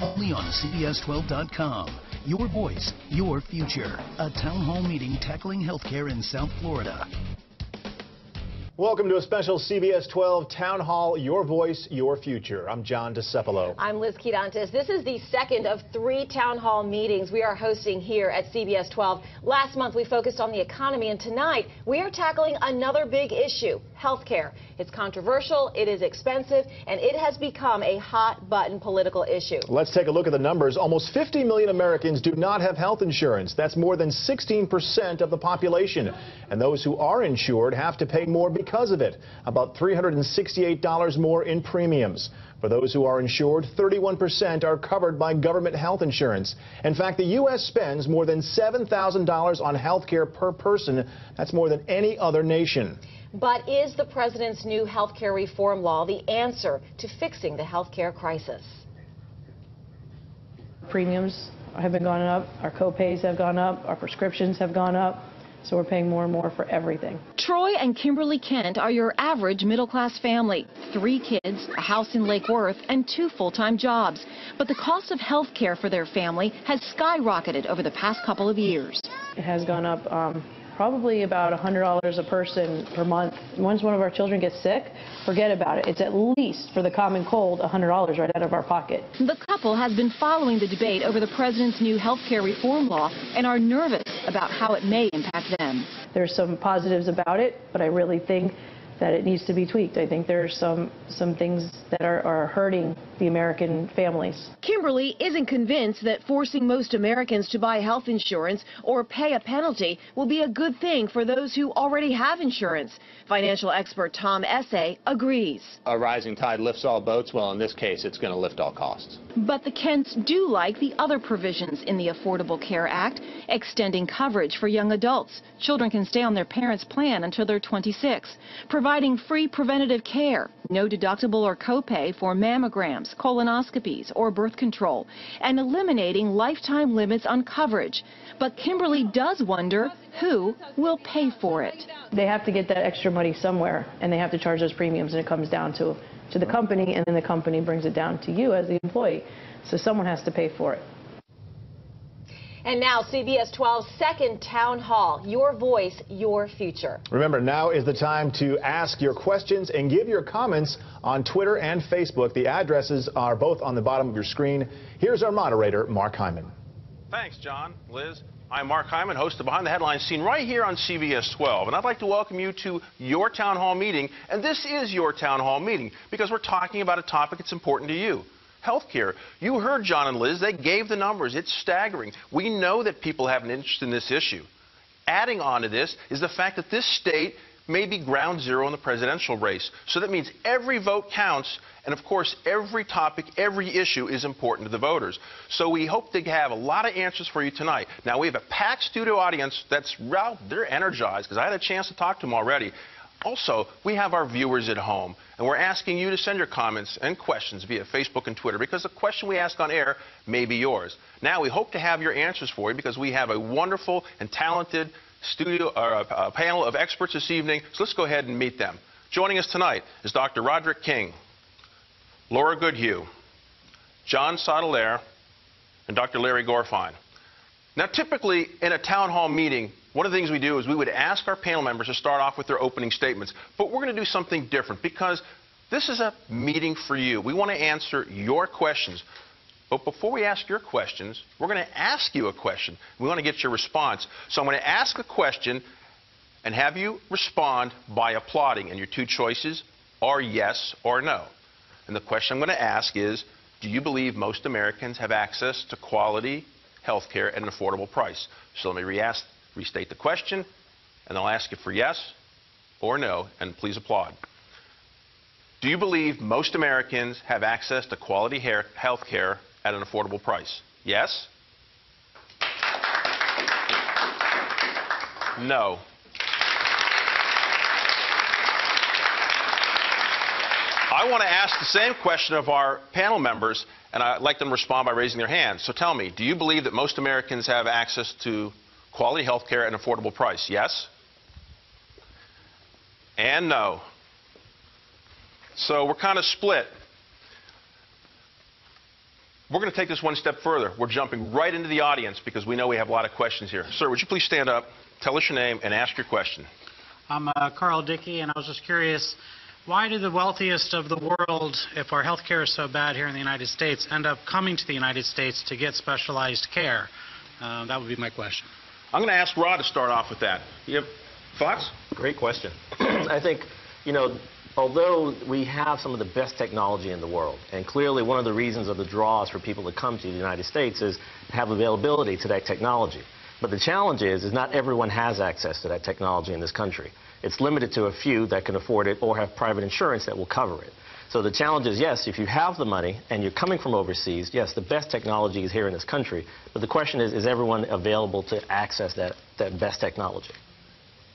Only on CBS12.com. Your voice, your future. A town hall meeting tackling healthcare in South Florida. Welcome to a special CBS 12 Town Hall, Your Voice, Your Future. I'm John DeCepolo. I'm Liz Quidantes. This is the second of 3 town hall meetings we are hosting here at CBS 12. Last month we focused on the economy, and tonight we are tackling another big issue, healthcare. It's controversial, it is expensive, and it has become a hot-button political issue. Let's take a look at the numbers. Almost 50 million Americans do not have health insurance. That's more than 16% of the population. And those who are insured have to pay more because of it, about $368 more in premiums. For those who are insured, 31% are covered by government health insurance. In fact, the U.S. spends more than $7,000 on health care per person. That's more than any other nation. But is the president's new health care reform law the answer to fixing the health care crisis? Premiums have been going up, our co-pays have gone up, our prescriptions have gone up. So we're paying more and more for everything. Troy and Kimberly Kent are your average middle-class family. 3 kids, a house in Lake Worth, and 2 full-time jobs. But the cost of health care for their family has skyrocketed over the past couple of years. It has gone up probably about $100 a person per month. Once one of our children gets sick, forget about it. It's at least, for the common cold, $100 right out of our pocket. The couple has been following the debate over the president's new health care reform law and are nervous about how it may impact them. There's some positives about it, but I really think that it needs to be tweaked. I think there are some things that are hurting the American families. Kimberly isn't convinced that forcing most Americans to buy health insurance or pay a penalty will be a good thing for those who already have insurance. Financial expert Tom Essay agrees. A rising tide lifts all boats. Well, in this case, it's going to lift all costs. But the Kents do like the other provisions in the Affordable Care Act, extending coverage for young adults. Children can stay on their parents' plan until they're 26, providing free preventative care, no deductible or copay for mammograms, colonoscopies, or birth control, and eliminating lifetime limits on coverage. But Kimberly does wonder who will pay for it. They have to get that extra money somewhere, and they have to charge those premiums, and it comes down to the company, and then the company brings it down to you as the employee. So someone has to pay for it. And now, CBS 12's second town hall, Your Voice, Your Future. Remember, now is the time to ask your questions and give your comments on Twitter and Facebook. The addresses are both on the bottom of your screen. Here's our moderator, Mark Hyman. Thanks, John, Liz. I'm Mark Hyman, host of Behind the Headlines, seen right here on CBS 12. And I'd like to welcome you to your town hall meeting. And this is your town hall meeting because we're talking about a topic that's important to you. Healthcare. You heard John and Liz. They gave the numbers. It's staggering. We know that people have an interest in this issue. Adding on to this is the fact that this state may be ground zero in the presidential race. So that means every vote counts. And, of course, every topic, every issue is important to the voters. So we hope to have a lot of answers for you tonight. Now, we have a packed studio audience they're energized because I had a chance to talk to them already. Also, we have our viewers at home, and we're asking you to send your comments and questions via Facebook and Twitter because the question we ask on air may be yours. Now, we hope to have your answers for you because we have a wonderful and talented a panel of experts this evening. So let's go ahead and meet them. Joining us tonight is Dr. Roderick King, Laura Goodhue, John Sotelaire, and Dr. Larry Gorfine. Now, typically in a town hall meeting, one of the things we do is we would ask our panel members to start off with their opening statements. But we're going to do something different because this is a meeting for you. We want to answer your questions. But before we ask your questions, we're going to ask you a question. We want to get your response. So I'm going to ask a question and have you respond by applauding. And your 2 choices are yes or no. And the question I'm going to ask is, do you believe most Americans have access to quality health care at an affordable price? So let me restate the question, and I'll ask you for yes or no, and please applaud. Do you believe most Americans have access to quality health care at an affordable price? Yes? No. I want to ask the same question of our panel members, and I'd like them to respond by raising their hands. So tell me, do you believe that most Americans have access to quality health care at an affordable price? Yes? And no. So we're kind of split. We're going to take this one step further. We're jumping right into the audience because we know we have a lot of questions here. Sir, would you please stand up, tell us your name, and ask your question? I'm Carl Dickey, and I was just curious, why do the wealthiest of the world, if our health care is so bad here in the United States, end up coming to the United States to get specialized care? That would be my question. I'm going to ask Rod to start off with that. You have thoughts? Great question. I think, although we have some of the best technology in the world, and clearly one of the reasons of the draws for people to come to the United States is to have availability to that technology. But the challenge is not everyone has access to that technology in this country. It's limited to a few that can afford it or have private insurance that will cover it. So the challenge is, yes, if you have the money and you're coming from overseas, yes, the best technology is here in this country. But the question is everyone available to access that best technology?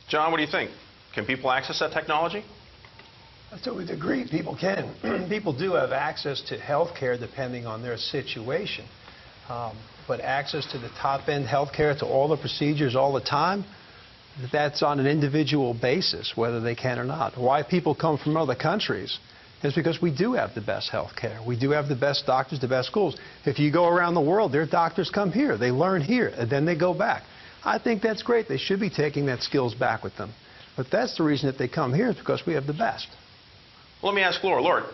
John, what do you think? Can people access that technology? To a degree, people can. People do have access to health care depending on their situation. But access to the top-end health care, to all the procedures all the time, that's on an individual basis, whether they can or not. Why people come from other countries is because we do have the best health care. We do have the best doctors, the best schools. If you go around the world, their doctors come here. They learn here, and then they go back. I think that's great. They should be taking that skills back with them. But that's the reason that they come here, is because we have the best. Well, let me ask Laura. Laura,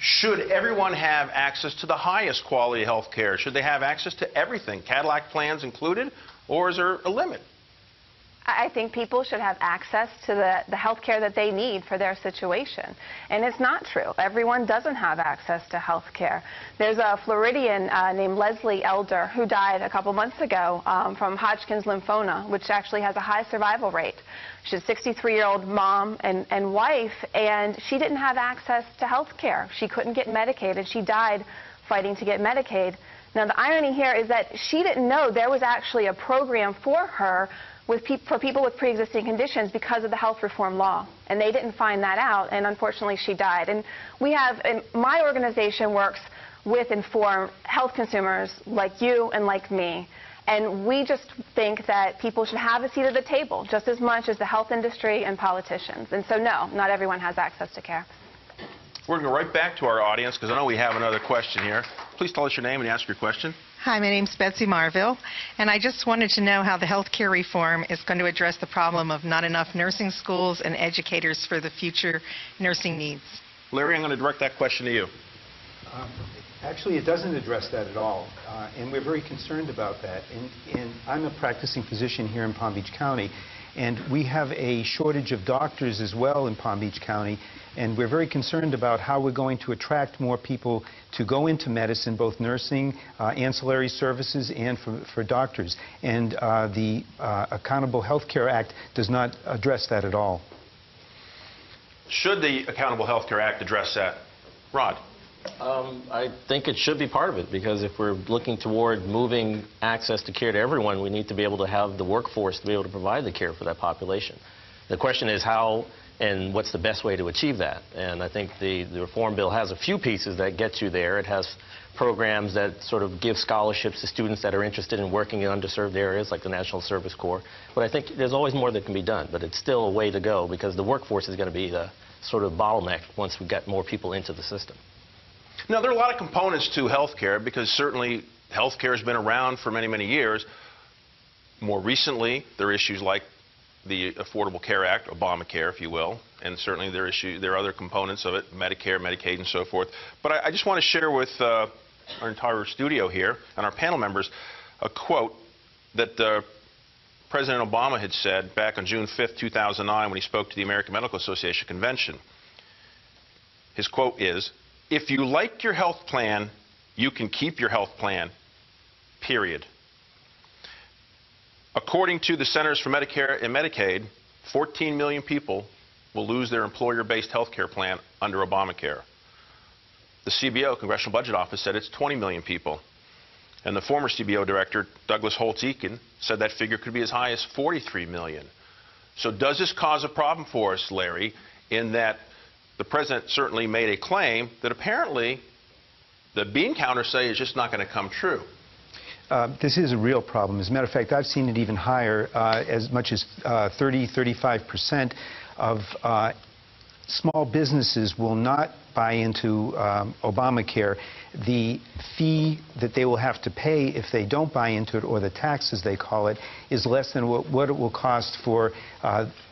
should everyone have access to the highest quality health care? Should they have access to everything, Cadillac plans included, or is there a limit? I think people should have access to the health care that they need for their situation. And it's not true. Everyone doesn't have access to health care. There's a Floridian named Leslie Elder who died a couple months ago from Hodgkin's lymphoma, which actually has a high survival rate. She's a 63-year-old mom and wife, and she didn't have access to health care. She couldn't get medicated. She died fighting to get Medicaid. Now, the irony here is that she didn't know there was actually a program for her for people with pre-existing conditions because of the health reform law. And they didn't find that out, and unfortunately she died. And my organization works with informed health consumers like you and like me. And we just think that people should have a seat at the table just as much as the health industry and politicians. And so no, not everyone has access to care. We're going to go right back to our audience because I know we have another question here. Please tell us your name and ask your question. Hi, my name's Betsy Marville, and I just wanted to know how the health care reform is going to address the problem of not enough nursing schools and educators for the future nursing needs. Larry, I'm going to direct that question to you. Actually, it doesn't address that at all, and we're very concerned about that. And I'm a practicing physician here in Palm Beach County, and we have a shortage of doctors as well in Palm Beach County, and we're very concerned about how we're going to attract more people to go into medicine, both nursing, ancillary services, and for doctors. And the Accountable Health Care Act does not address that at all. Should the Accountable Health Care Act address that? Rod? I think it should be part of it, because if we're looking toward moving access to care to everyone, we need to be able to have the workforce to be able to provide the care for that population. The question is how and what's the best way to achieve that. And I think the reform bill has a few pieces that get you there. It has programs that sort of give scholarships to students that are interested in working in underserved areas like the National Service Corps. But I think there's always more that can be done, but it's still a way to go because the workforce is going to be the sort of bottleneck once we get more people into the system. Now, there are a lot of components to health care because certainly health care has been around for many, many years. More recently, there are issues like the Affordable Care Act, Obamacare, if you will, and certainly there are other components of it, Medicare, Medicaid, and so forth. But I just want to share with our entire studio here and our panel members a quote that President Obama had said back on June 5th, 2009, when he spoke to the American Medical Association convention. His quote is, "If you like your health plan, you can keep your health plan, period." According to the Centers for Medicare and Medicaid, 14 million people will lose their employer-based health care plan under Obamacare. The CBO, Congressional Budget Office, said it's 20 million people. And the former CBO director, Douglas Holtz-Eakin, said that figure could be as high as 43 million. So does this cause a problem for us, Larry, in that the president certainly made a claim that apparently the bean counters say is just not going to come true? This is a real problem. As a matter of fact, I've seen it even higher, as much as 30–35% of small businesses will not buy into Obamacare, the fee that they will have to pay if they don't buy into it, or the tax as they call it, is less than what it will cost for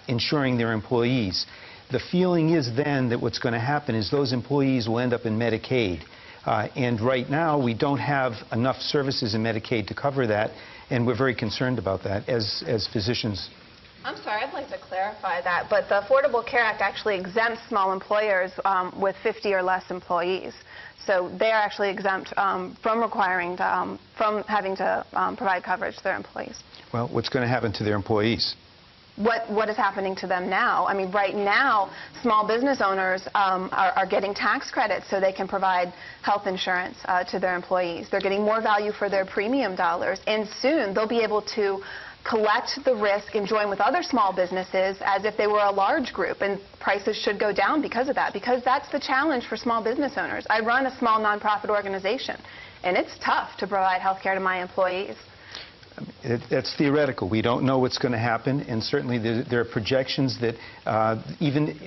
insuring their employees. The feeling is then that what's going to happen is those employees will end up in Medicaid. And right now, we don't have enough services in Medicaid to cover that, and we're very concerned about that as physicians. I'm sorry, I'd like to clarify that, but the Affordable Care Act actually exempts small employers with 50 or less employees. So they're actually exempt from requiring to, from having to provide coverage to their employees. Well, what's going to happen to their employees? What is happening to them now? I mean, right now, small business owners are getting tax credits so they can provide health insurance to their employees. They're getting more value for their premium dollars, and soon they'll be able to collect the risk and join with other small businesses as if they were a large group, and prices should go down because of that, because that's the challenge for small business owners. I run a small nonprofit organization, and it's tough to provide health care to my employees. That's theoretical. We don't know what's going to happen, and certainly there are projections that even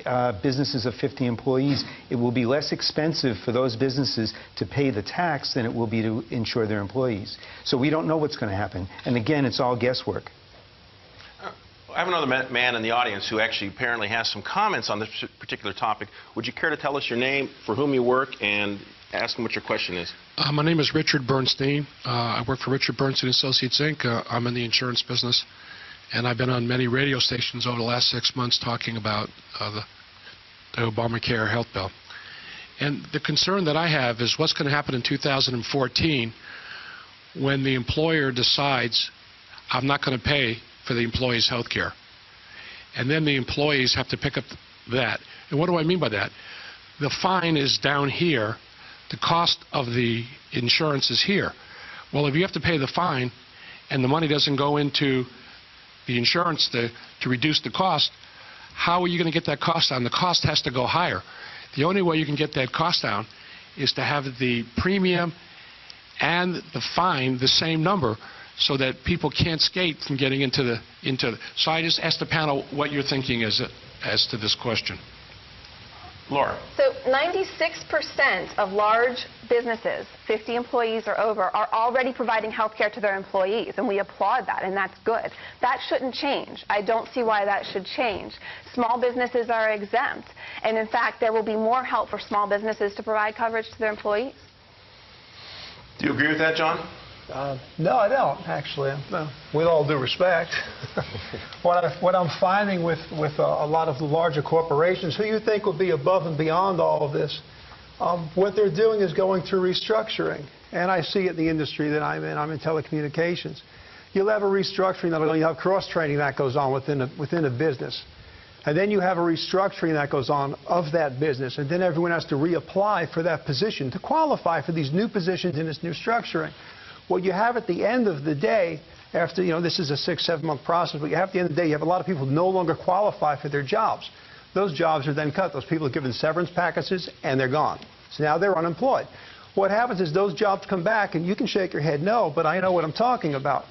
businesses of 50 employees, it will be less expensive for those businesses to pay the tax than it will be to insure their employees. So we don't know what's going to happen. And again, it's all guesswork. I have another man in the audience who actually apparently has some comments on this particular topic. Would you care to tell us your name, for whom you work, and ask him what your question is? My name is Richard Bernstein. I work for Richard Bernstein Associates, Inc. I'm in the insurance business, and I've been on many radio stations over the last 6 months talking about the Obamacare health bill. And the concern that I have is what's going to happen in 2014 when the employer decides, I'm not going to pay for the employee's health care. And then the employees have to pick up that. And what do I mean by that? The fine is down here. The cost of the insurance is here. Well, if you have to pay the fine and the money doesn't go into the insurance to reduce the cost, how are you going to get that cost down? The cost has to go higher. The only way you can get that cost down is to have the premium and the fine the same number, so that people can't skate from getting into the. So I just asked the panel what your thinking is as to this question. Laura. So 96% of large businesses, 50 employees or over, are already providing health care to their employees, and we applaud that, and that's good. That shouldn't change. I don't see why that should change. Small businesses are exempt, and in fact, there will be more help for small businesses to provide coverage to their employees. Do you agree with that, John? No, I don't, actually. With all due respect. What I'm finding with a lot of the larger corporations, who you think would be above and beyond all of this, what they're doing is going through restructuring. And I see it in the industry that I'm in. I'm in telecommunications. You'll have a restructuring, you'll have cross-training that goes on within a business. And then you have a restructuring that goes on of that business, and then everyone has to reapply for that position to qualify for these new positions in this new structuring. What you have at the end of the day, after, this is a 6-7 month process, but you have at the end of the day, you have a lot of people who no longer qualify for their jobs. Those jobs are then cut. Those people are given severance packages, and they're gone. So now they're unemployed. What happens is those jobs come back, and you can shake your head no, but I know what I'm talking about.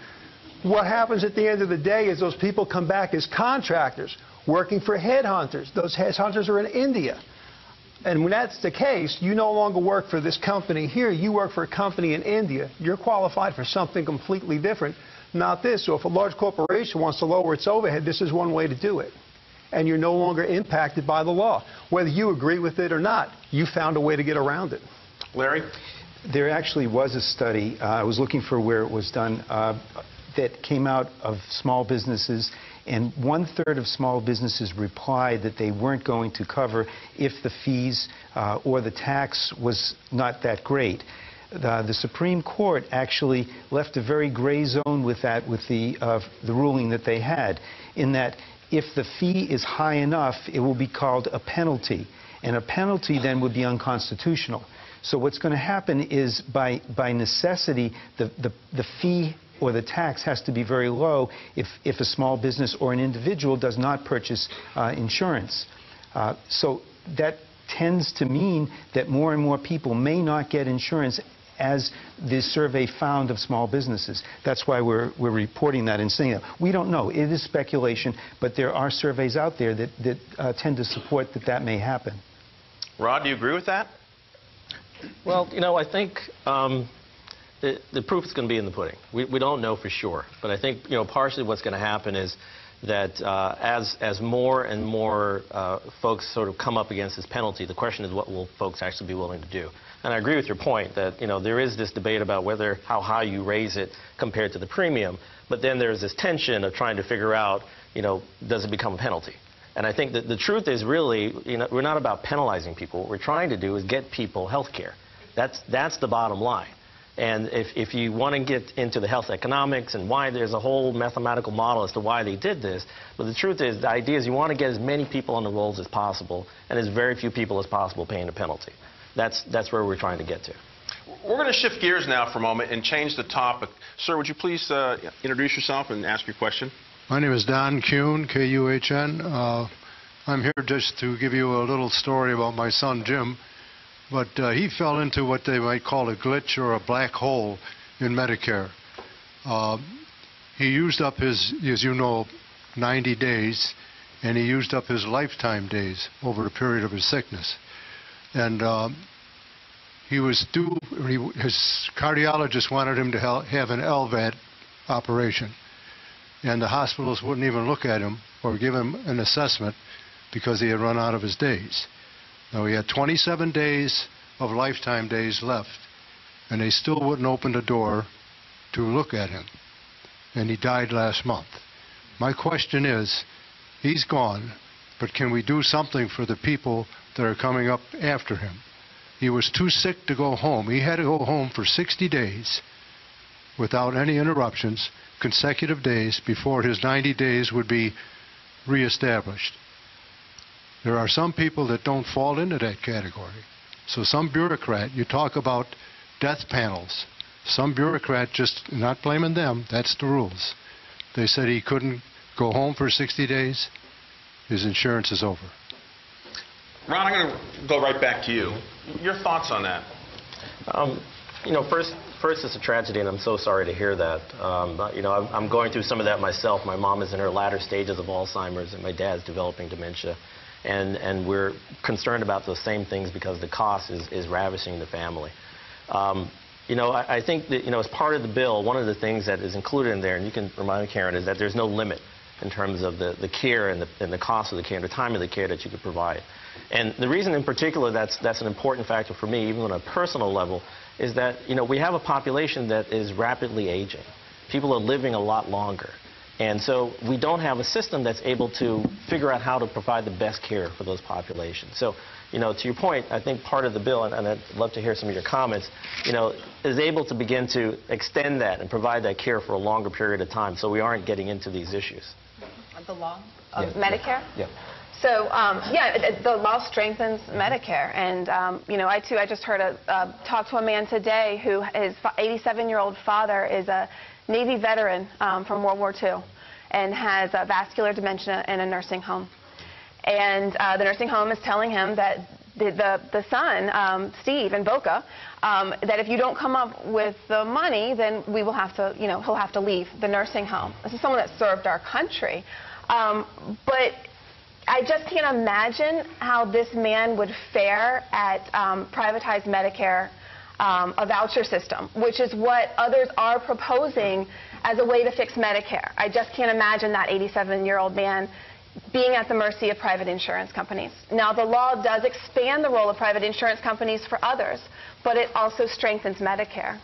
What happens at the end of the day is those people come back as contractors, working for headhunters. Those headhunters are in India. And when that's the case, you no longer work for this company here. You work for a company in India. You're qualified for something completely different, not this. So if a large corporation wants to lower its overhead, this is one way to do it. And you're no longer impacted by the law. Whether you agree with it or not, you found a way to get around it. Larry? There actually was a study. I was looking for where it was done, that came out of small businesses, and 1/3 of small businesses replied that they weren't going to cover if the fees or the tax was not that great. The Supreme Court actually left a very gray zone with that, with the ruling that they had, in that if the fee is high enough, it will be called a penalty, and a penalty then would be unconstitutional. So what's going to happen is, by necessity, the fee or the tax has to be very low if a small business or an individual does not purchase insurance. So that tends to mean that more and more people may not get insurance as this survey found of small businesses. That's why we're reporting that and saying that. We don't know. It is speculation, but there are surveys out there that tend to support that may happen. Rod, do you agree with that? Well, I think the proof is going to be in the pudding. We don't know for sure, but I think partially what's going to happen is that as more and more folks sort of come up against this penalty, the question is what will folks actually be willing to do. And I agree with your point that there is this debate about how high you raise it compared to the premium, but then there's this tension of trying to figure out does it become a penalty. And I think that the truth is really we're not about penalizing people. What we're trying to do is get people health care. That's the bottom line. And if you want to get into the health economics and why there's a whole mathematical model as to why they did this, but the truth is the idea is you want to get as many people on the rolls as possible and as very few people as possible paying the penalty. That's where we're trying to get to. We're going to shift gears now for a moment and change the topic. Sir, would you please introduce yourself and ask your question? My name is Don Kuhn, K-U-H-N. I'm here just to give you a little story about my son, Jim. But he fell into what they might call a glitch or a black hole in Medicare. He used up his, as you know, 90 days, and he used up his lifetime days over the period of his sickness. And he was due, his cardiologist wanted him to have an LVAD operation. And the hospitals wouldn't even look at him or give him an assessment because he had run out of his days. Now, he had 27 days of lifetime days left, and they still wouldn't open the door to look at him. And he died last month. My question is, he's gone, but can we do something for the people that are coming up after him? He was too sick to go home. He had to go home for 60 days without any interruptions, consecutive days, before his 90 days would be reestablished. There are some people that don't fall into that category. So some bureaucrat, you talk about death panels. Some bureaucrat, just not blaming them, that's the rules. They said he couldn't go home for 60 days. His insurance is over. Ron, I'm going to go right back to you. Your thoughts on that? First it's a tragedy, and I'm so sorry to hear that. I'm going through some of that myself. My mom is in her latter stages of Alzheimer's, and my dad's developing dementia. And we're concerned about those same things because the cost is ravishing the family. I think that, as part of the bill, one of the things that is included in there, and you can remind me, Karen, is that there's no limit in terms of the care and the cost of the care and the time of the care that you could provide. And the reason in particular that's an important factor for me, even on a personal level, is that, we have a population that is rapidly aging. People are living a lot longer. And so we don't have a system that's able to figure out how to provide the best care for those populations. So, to your point, I think part of the bill, and I'd love to hear some of your comments, is able to begin to extend that and provide that care for a longer period of time so we aren't getting into these issues. The law of Medicare? Yeah. So, the law strengthens Medicare. And, I just heard talk to a man today who his 87-year-old father is a Navy veteran from World War II and has vascular dementia in a nursing home. And the nursing home is telling him that the son, Steve in Boca, that if you don't come up with the money, then we will have to, he'll have to leave the nursing home. This is someone that served our country. But I just can't imagine how this man would fare at privatized Medicare, a voucher system, which is what others are proposing as a way to fix Medicare. I just can't imagine that 87-year-old man being at the mercy of private insurance companies. Now, the law does expand the role of private insurance companies for others, but it also strengthens Medicare.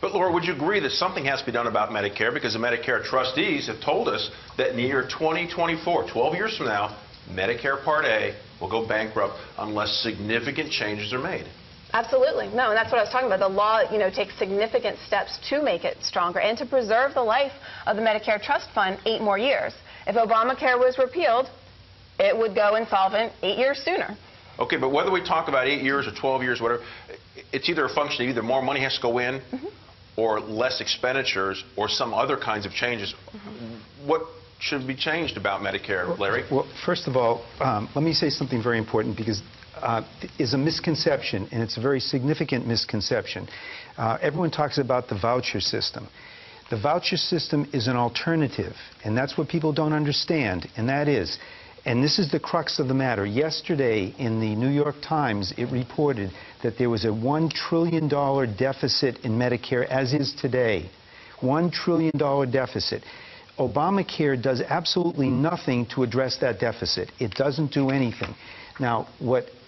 But, Laura, would you agree that something has to be done about Medicare, because the Medicare trustees have told us that in the year 2024, 12 years from now, Medicare Part A will go bankrupt unless significant changes are made? Absolutely. No, and that's what I was talking about. The law, takes significant steps to make it stronger and to preserve the life of the Medicare Trust Fund 8 more years. If Obamacare was repealed, it would go insolvent 8 years sooner. Okay, but whether we talk about 8 years or 12 years, whatever, it's either a function of either more money has to go in or less expenditures or some other kinds of changes. What should be changed about Medicare, Larry? Well, first of all, let me say something very important, because is a misconception, and it's a very significant misconception. Everyone talks about the voucher system. The voucher system is an alternative, and that's what people don't understand, and that is, and this is the crux of the matter. Yesterday in the New York Times, it reported that there was a $1 trillion deficit in Medicare, as is today. $1 trillion deficit. Obamacare does absolutely nothing to address that deficit. It doesn't do anything. Now,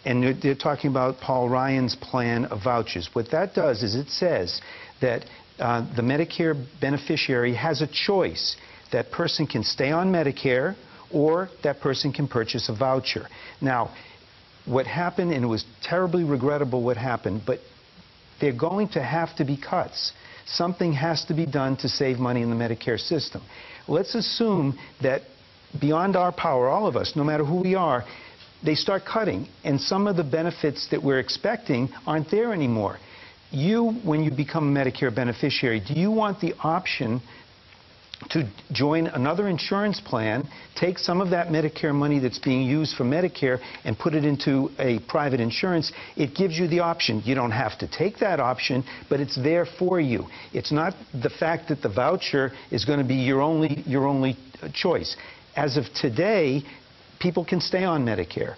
and they're talking about Paul Ryan's plan of vouchers. What that does is it says that the Medicare beneficiary has a choice. That person can stay on Medicare, or that person can purchase a voucher. Now, what happened, and it was terribly regrettable what happened, but there are going to have to be cuts. Something has to be done to save money in the Medicare system. Let's assume that beyond our power, all of us, no matter who we are, they start cutting, and some of the benefits that we're expecting aren't there anymore. You, when you become a Medicare beneficiary, do you want the option to join another insurance plan, take some of that Medicare money that's being used for Medicare and put it into a private insurance? It gives you the option. You don't have to take that option, but it's there for you. It's not the fact that the voucher is going to be your only choice. As of today, people can stay on Medicare.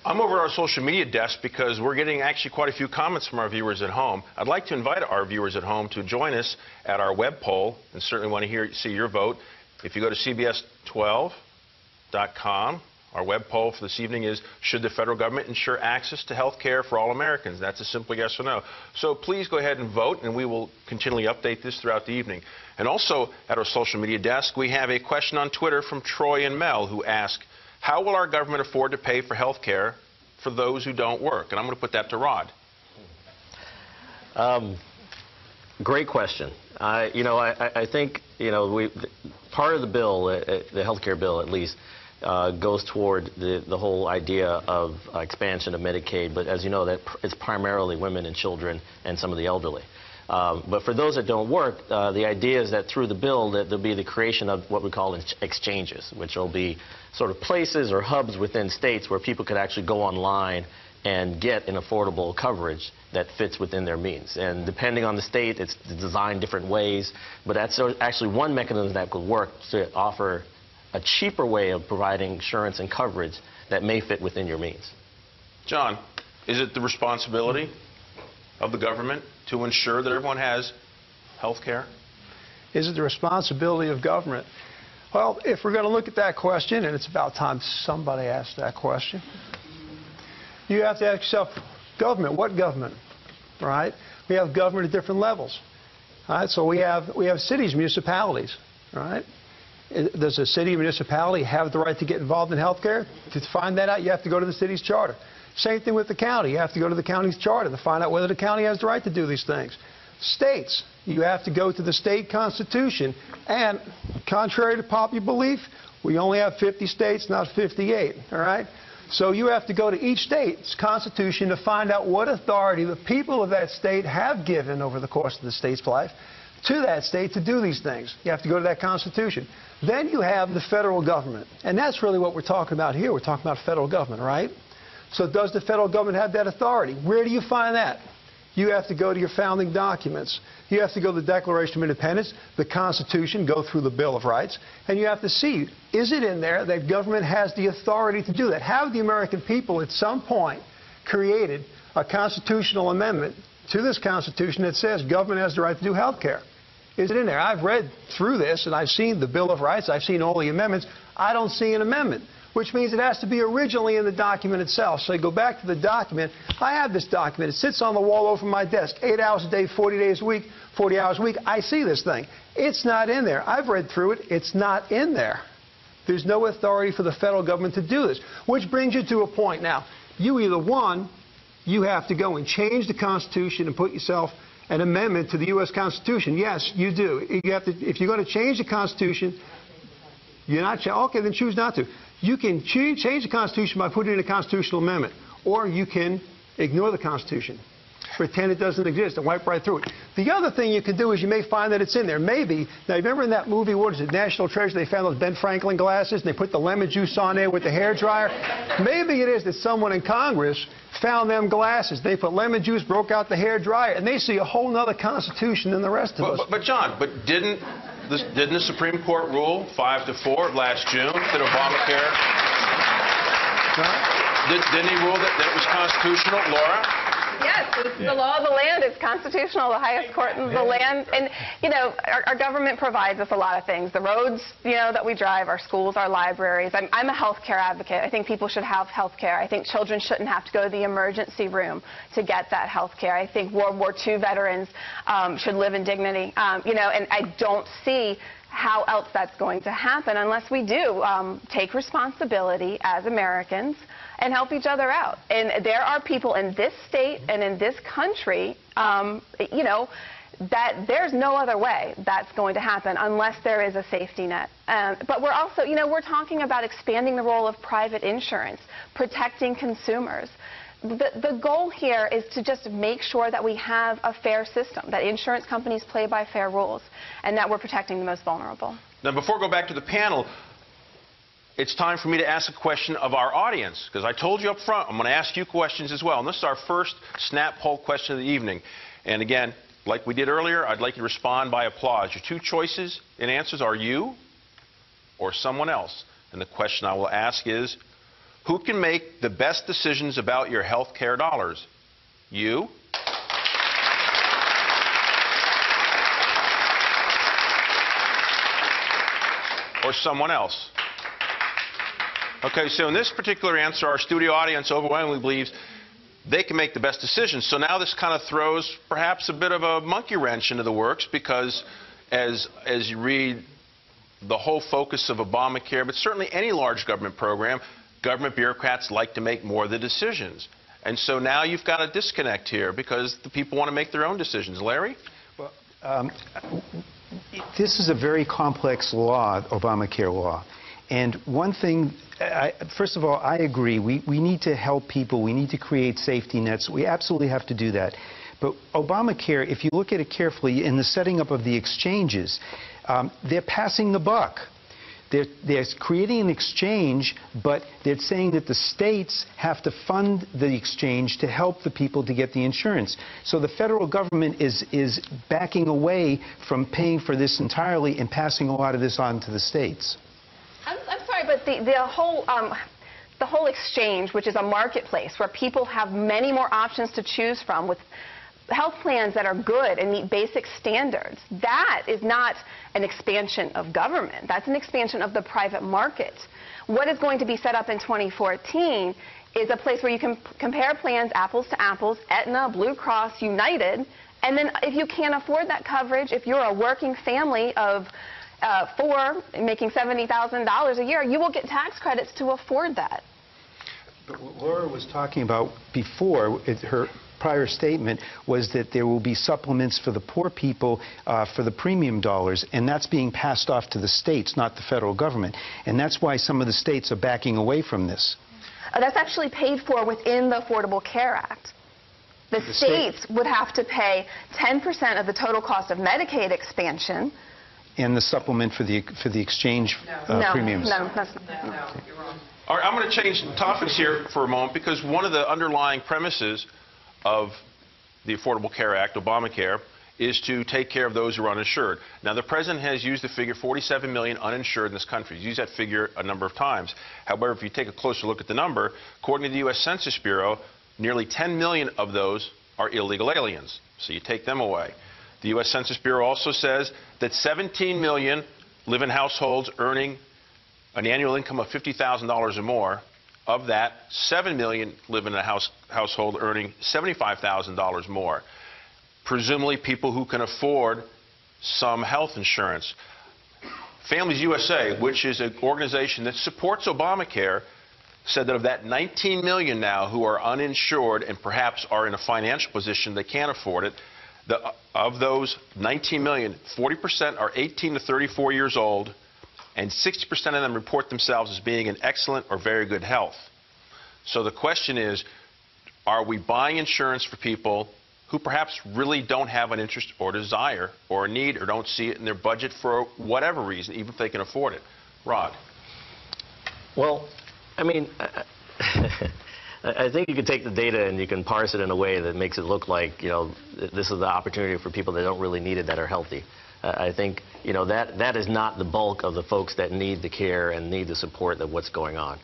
I'm over at our social media desk because we're getting actually quite a few comments from our viewers at home. I'd like to invite our viewers at home to join us at our web poll, and certainly want to see your vote. If you go to CBS12.com, our web poll for this evening is, should the federal government ensure access to health care for all Americans? That's a simple yes or no. So please go ahead and vote, and we will continually update this throughout the evening. And also at our social media desk, we have a question on Twitter from Troy and Mel, who ask, how will our government afford to pay for health care for those who don't work? And I'm going to put that to Rod. Great question. I think part of the bill, the health care bill at least, goes toward the whole idea of expansion of Medicaid. But as you know, that it's primarily women and children and some of the elderly. But for those that don't work, the idea is that through the bill that there'll be the creation of what we call exchanges, which will be sort of places or hubs within states where people could actually go online and get an affordable coverage that fits within their means. And depending on the state, it's designed different ways. But that's actually one mechanism that could work to offer a cheaper way of providing insurance and coverage that may fit within your means. John, is it the responsibility of the government to ensure that everyone has health care? Is it the responsibility of government? Well, if we're going to look at that question, and it's about time somebody asked that question, you have to ask yourself, government, what government? Right? We have government at different levels. Right? So we have cities, municipalities. Right? Does a city or municipality have the right to get involved in health care? To find that out, you have to go to the city's charter. Same thing with the county. You have to go to the county's charter to find out whether the county has the right to do these things. States, you have to go to the state constitution. And contrary to popular belief, we only have 50 states, not 58. All right? So you have to go to each state's constitution to find out what authority the people of that state have given over the course of the state's life to that state to do these things. You have to go to that constitution. Then you have the federal government. And that's really what we're talking about here. We're talking about federal government, right? So does the federal government have that authority? Where do you find that? You have to go to your founding documents. You have to go to the Declaration of Independence, the Constitution, go through the Bill of Rights, and you have to see, is it in there that government has the authority to do that? Have the American people at some point created a constitutional amendment to this Constitution that says government has the right to do health care? Is it in there? I've read through this, and I've seen the Bill of Rights. I've seen all the amendments. I don't see an amendment, which means it has to be originally in the document itself. So you go back to the document. I have this document. It sits on the wall over my desk, 8 hours a day, 40 days a week, 40 hours a week. I see this thing. It's not in there. I've read through it. It's not in there. There's no authority for the federal government to do this, which brings you to a point now. You either, one, you have to go and change the Constitution and put yourself an amendment to the U.S. Constitution. Yes, you do. You have to, if you're going to change the Constitution, you're not, okay, then choose not to. You can change the Constitution by putting in a constitutional amendment, or you can ignore the Constitution. pretend it doesn't exist, and wipe right through it. The other thing you can do is you may find that it's in there. Maybe. Now, remember in that movie, what is it, National Treasure, they found those Ben Franklin glasses, and they put the lemon juice on there with the hairdryer? Maybe it is that someone in Congress found them glasses. They put lemon juice, broke out the hairdryer, and they see a whole other Constitution than the rest of us. But John, didn't the Supreme Court rule 5-4 last June that Obamacare? Didn't he rule that it was constitutional, Laura? Yes, it's the law of the land. It's constitutional, the highest court in the land. And, you know, our government provides us a lot of things. The roads, you know, that we drive, our schools, our libraries. I'm a health care advocate. I think people should have health care. I think children shouldn't have to go to the emergency room to get that health care. I think World War II veterans should live in dignity. You know, and I don't see how else that's going to happen unless we do take responsibility as Americans and help each other out. And there are people in this state and in this country, you know, that there's no other way that's going to happen unless there is a safety net. But we're also, you know, we're talking about expanding the role of private insurance, protecting consumers. The goal here is to just make sure that we have a fair system, that insurance companies play by fair rules, and that we're protecting the most vulnerable. Now, before I go back to the panel, it's time for me to ask a question of our audience, because I told you up front I'm going to ask you questions as well. And this is our first snap poll question of the evening. And again, like we did earlier, I'd like you to respond by applause. Your two choices and answers are you or someone else. And the question I will ask is, who can make the best decisions about your health care dollars? You or someone else? Okay, so in this particular answer, our studio audience overwhelmingly believes they can make the best decisions. So now this kind of throws perhaps a bit of a monkey wrench into the works, because as you read the whole focus of Obamacare, but certainly any large government program, government bureaucrats like to make more of the decisions. And so now you've got a disconnect here because the people want to make their own decisions. Larry? Well, this is a very complex law, Obamacare law. And one thing, first of all, I agree. We need to help people. We need to create safety nets. We absolutely have to do that. But Obamacare, if you look at it carefully, in the setting up of the exchanges, they're passing the buck. They're creating an exchange, but they're saying that the states have to fund the exchange to help the people to get the insurance. So the federal government is backing away from paying for this entirely and passing a lot of this on to the states. I'm sorry, but the whole exchange, which is a marketplace where people have many more options to choose from with health plans that are good and meet basic standards, that is not an expansion of government. That's an expansion of the private market. What is going to be set up in 2014 is a place where you can compare plans apples to apples, Aetna, Blue Cross, United, and then if you can't afford that coverage, if you're a working family of 4 making $70,000 a year, you will get tax credits to afford that. But what Laura was talking about before, her prior statement was that there will be supplements for the poor people for the premium dollars, and that's being passed off to the states, not the federal government. And that's why some of the states are backing away from this. That's actually paid for within the Affordable Care Act. The states would have to pay 10% of the total cost of Medicaid expansion. And the supplement for the exchange premiums. No, you're wrong. All right, I'm going to change topics here for a moment, because one of the underlying premises of the Affordable Care Act, Obamacare, is to take care of those who are uninsured. Now, the President has used the figure 47 million uninsured in this country. He's used that figure a number of times. However, if you take a closer look at the number, according to the U.S. Census Bureau, nearly 10 million of those are illegal aliens. So you take them away. The U.S. Census Bureau also says that 17 million live in households earning an annual income of $50,000 or more. Of that, 7 million live in a household earning $75,000 more. Presumably people who can afford some health insurance. Families USA, which is an organization that supports Obamacare, said that of that 19 million now who are uninsured and perhaps are in a financial position they can't afford it, of those 19 million, 40% are 18 to 34 years old, and 60% of them report themselves as being in excellent or very good health. So the question is, are we buying insurance for people who perhaps really don't have an interest or desire or a need or don't see it in their budget for whatever reason, even if they can afford it. Rod. Well, I mean, I think you can take the data and you can parse it in a way that makes it look like, you know, this is the opportunity for people that don't really need it, that are healthy. I think, you know, that is not the bulk of the folks that need the care and need the support of what's going on.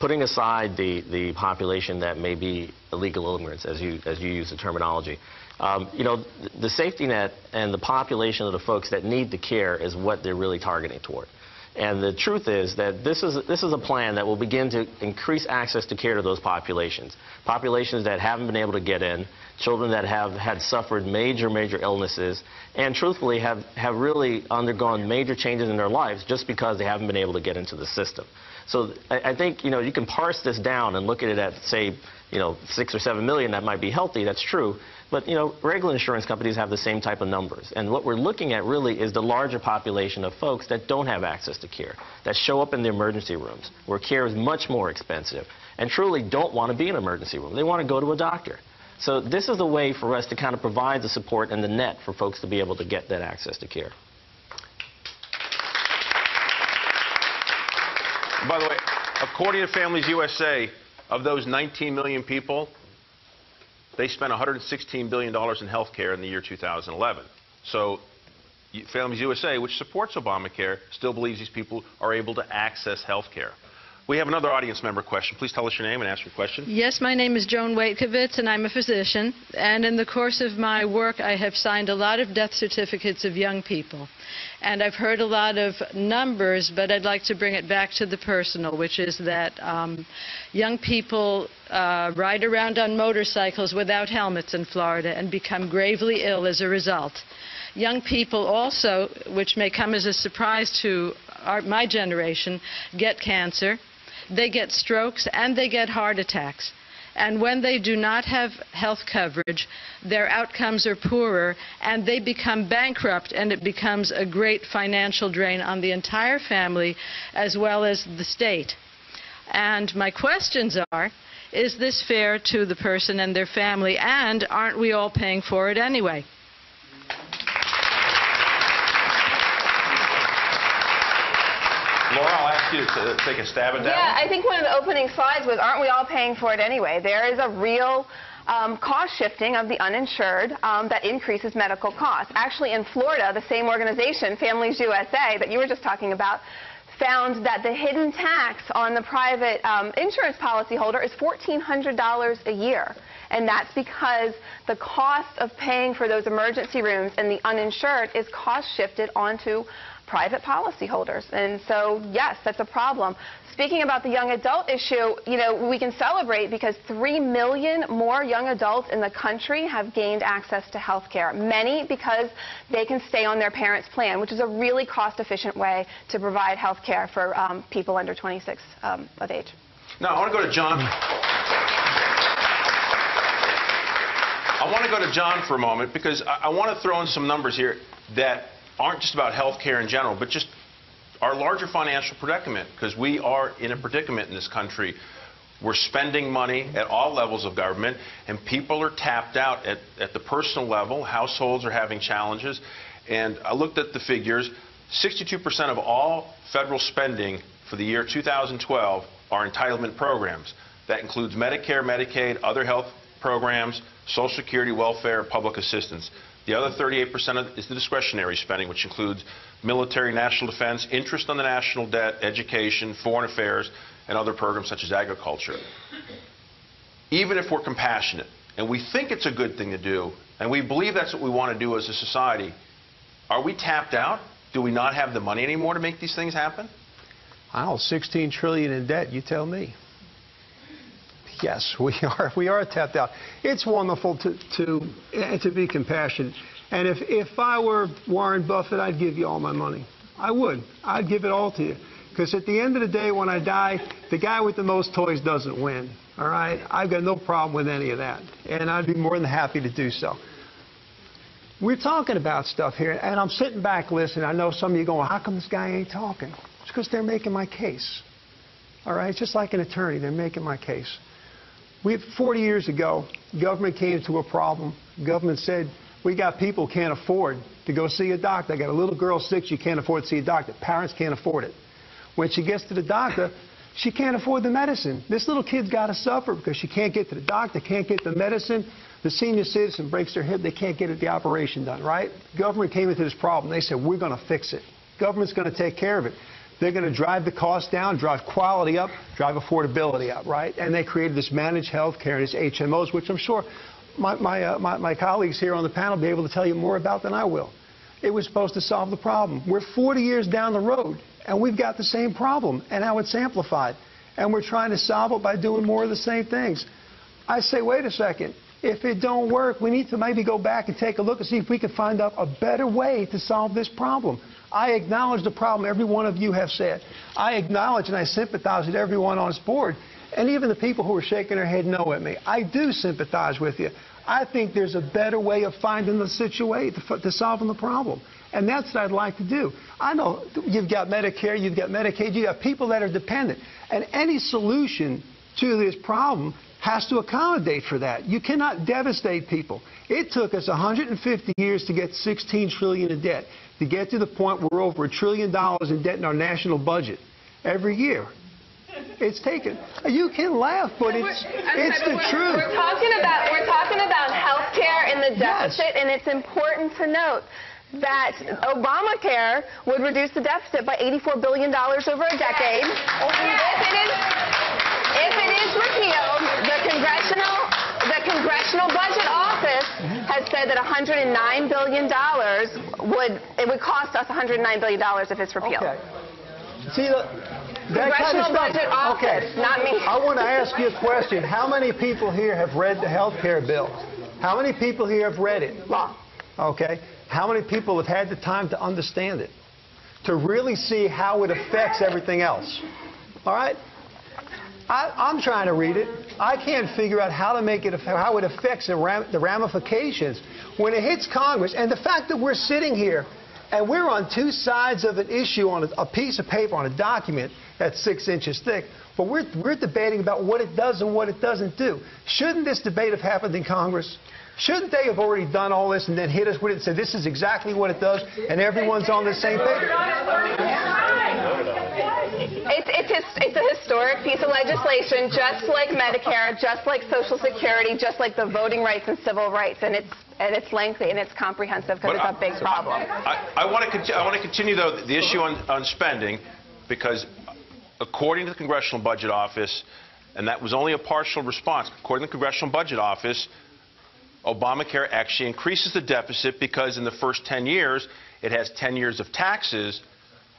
Putting aside the population that may be illegal immigrants, as you use the terminology, you know, the safety net and the population of the folks that need the care is what they're really targeting toward. And the truth is that this is a plan that will begin to increase access to care to those populations. Populations that haven't been able to get in, children that have suffered major illnesses, and truthfully have really undergone major changes in their lives just because they haven't been able to get into the system. So I think, you know, you can parse this down and look at it at, say, you know, 6 or 7 million that might be healthy, that's true. But, you know, regular insurance companies have the same type of numbers. And what we're looking at really is the larger population of folks that don't have access to care, that show up in the emergency rooms, where care is much more expensive, and truly don't want to be in an emergency room. They want to go to a doctor. So this is a way for us to kind of provide the support and the net for folks to be able to get that access to care. By the way, according to Families USA, of those 19 million people, they spent $116 billion in health care in the year 2011. So Families USA, which supports Obamacare, still believes these people are able to access health care. We have another audience member question. Please tell us your name and ask your question. Yes, my name is Joan Waitkovitz, and I'm a physician. And in the course of my work, I have signed a lot of death certificates of young people. And I've heard a lot of numbers, but I'd like to bring it back to the personal, which is that young people ride around on motorcycles without helmets in Florida and become gravely ill as a result. Young people also, which may come as a surprise to my generation, get cancer. They get strokes and they get heart attacks. And when they do not have health coverage, their outcomes are poorer and they become bankrupt, and it becomes a great financial drain on the entire family as well as the state. And my questions are, is this fair to the person and their family, and aren't we all paying for it anyway? Laura, I'll ask you to take a stab at that. Yeah, I think one of the opening slides was, aren't we all paying for it anyway? There is a real cost shifting of the uninsured that increases medical costs. Actually, in Florida, the same organization, Families USA, that you were just talking about, found that the hidden tax on the private insurance policyholder is $1,400 a year. And that's because the cost of paying for those emergency rooms and the uninsured is cost shifted onto private policyholders. And so, yes, that's a problem. Speaking about the young adult issue, you know, we can celebrate because 3 million more young adults in the country have gained access to health care. Many because they can stay on their parents' plan, which is a really cost-efficient way to provide health care for people under 26 of age. Now, I want to go to John. I want to go to John for a moment because I want to throw in some numbers here that aren't just about health care in general, but just our larger financial predicament, because we are in a predicament in this country. We're spending money at all levels of government, and people are tapped out at the personal level. Households are having challenges. And I looked at the figures. 62% of all federal spending for the year 2012 are entitlement programs. That includes Medicare, Medicaid, other health programs, Social Security, welfare, public assistance. The other 38% is the discretionary spending, which includes military, national defense, interest on the national debt, education, foreign affairs, and other programs such as agriculture. Even if we're compassionate, and we think it's a good thing to do, and we believe that's what we want to do as a society, are we tapped out? Do we not have the money anymore to make these things happen? I don't know, $16 trillion in debt, you tell me. Yes, we are tapped out. It's wonderful to be compassionate. And if I were Warren Buffett, I'd give you all my money. I would. I'd give it all to you. Because at the end of the day, when I die, the guy with the most toys doesn't win. All right? I've got no problem with any of that. And I'd be more than happy to do so. We're talking about stuff here, and I'm sitting back listening. I know some of you going, how come this guy ain't talking? It's because they're making my case. All right? It's just like an attorney. They're making my case. 40 years ago, government came to a problem. Government said, we got people who can't afford to go see a doctor. I got a little girl sick, she can't afford to see a doctor. Parents can't afford it. When she gets to the doctor, she can't afford the medicine. This little kid's got to suffer because she can't get to the doctor, can't get the medicine. The senior citizen breaks their hip, they can't get the operation done, right? Government came into this problem. They said, we're going to fix it. Government's going to take care of it. They're going to drive the cost down, drive quality up, drive affordability up, right? And they created this managed health care and its HMOs, which I'm sure my colleagues here on the panel will be able to tell you more about than I will. It was supposed to solve the problem. We're 40 years down the road, and we've got the same problem, and now it's amplified. And we're trying to solve it by doing more of the same things. I say, wait a second. If it don't work, we need to maybe go back and take a look and see if we can find out a better way to solve this problem. I acknowledge the problem every one of you have said. I acknowledge and I sympathize with everyone on this board, and even the people who are shaking their head no at me. I do sympathize with you. I think there's a better way of finding the situation, to solving the problem. And that's what I'd like to do. I know you've got Medicare, you've got Medicaid, you've got people that are dependent. And any solution to this problem has to accommodate for that. You cannot devastate people. It took us 150 years to get $16 trillion in debt, to get to the point where we're over $1 trillion in debt in our national budget every year. It's taken. You can laugh, but it's the truth. We're talking about health care and the deficit, and it's important to note that Obamacare would reduce the deficit by $84 billion over a decade. If it is repealed, the Congressional Budget Office has said that $109 billion would cost us $109 billion if it's repealed. Okay. See, Congressional Budget Office, not me. I want to ask you a question. How many people here have read the health care bill? How many people here have read it? Law. Okay. How many people have had the time to understand it, to really see how it affects everything else? All right? I'm trying to read it. I can't figure out how it affects the ramifications when it hits Congress. And the fact that we're sitting here and we're on two sides of an issue on a piece of paper, on a document that's 6 inches thick, but we're debating about what it does and what it doesn't do. Shouldn't this debate have happened in Congress? Shouldn't they have already done all this and then hit us with it and said, this is exactly what it does, and everyone's on the same page? It's a historic piece of legislation, just like Medicare, just like Social Security, just like the voting rights and civil rights, and it's lengthy and it's comprehensive because it's a big problem. I want to continue, though, the issue on spending, because according to the Congressional Budget Office, and that was only a partial response, according to the Congressional Budget Office, Obamacare actually increases the deficit because in the first 10 years, it has 10 years of taxes,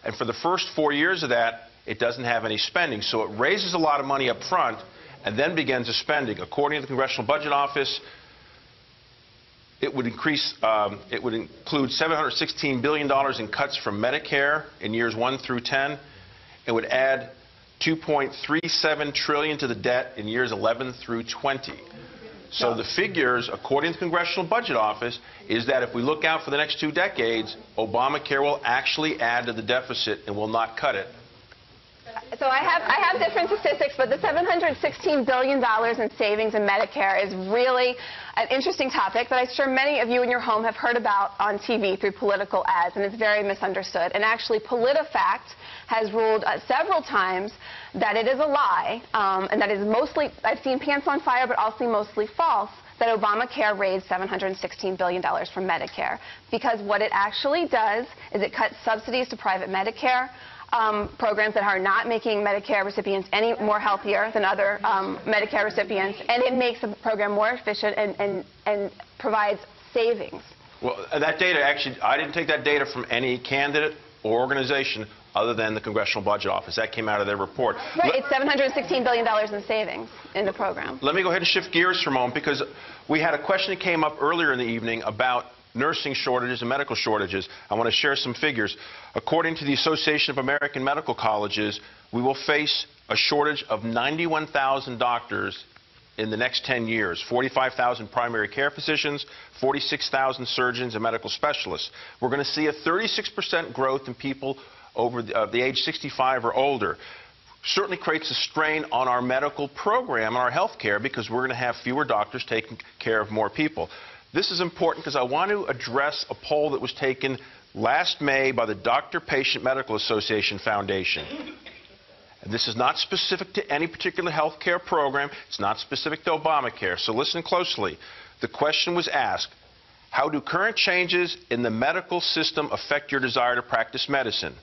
and for the first 4 years of that, it doesn't have any spending. So it raises a lot of money up front and then begins the spending. According to the Congressional Budget Office, it would include $716 billion in cuts from Medicare in years 1 through 10. It would add $2.37 trillion to the debt in years 11 through 20. So the figures, according to the Congressional Budget Office, is that if we look out for the next 2 decades, Obamacare will actually add to the deficit and will not cut it. So I have different statistics, but the $716 billion in savings in Medicare is really an interesting topic that I'm sure many of you in your home have heard about on TV through political ads, and it's very misunderstood. And actually, PolitiFact has ruled several times that it is a lie, and that is mostly, I've seen pants on fire, but also mostly false, that Obamacare raised $716 billion from Medicare. Because what it actually does is it cuts subsidies to private Medicare programs that are not making Medicare recipients any more healthier than other Medicare recipients, and it makes the program more efficient and provides savings. Well, that data, actually, I didn't take that data from any candidate or organization other than the Congressional Budget Office. That came out of their report. Right, it's $716 billion in savings in the program. Let me go ahead and shift gears for a moment, because we had a question that came up earlier in the evening about nursing shortages and medical shortages. I want to share some figures. According to the Association of American Medical Colleges, we will face a shortage of 91,000 doctors in the next 10 years, 45,000 primary care physicians, 46,000 surgeons and medical specialists. We're going to see a 36% growth in people over the age 65 or older. certainly creates a strain on our medical program and our health care because we're going to have fewer doctors taking care of more people. This is important because I want to address a poll that was taken last May by the Doctor-Patient Medical Association Foundation. And this is not specific to any particular health care program. It's not specific to Obamacare. So listen closely. The question was asked, how do current changes in the medical system affect your desire to practice medicine?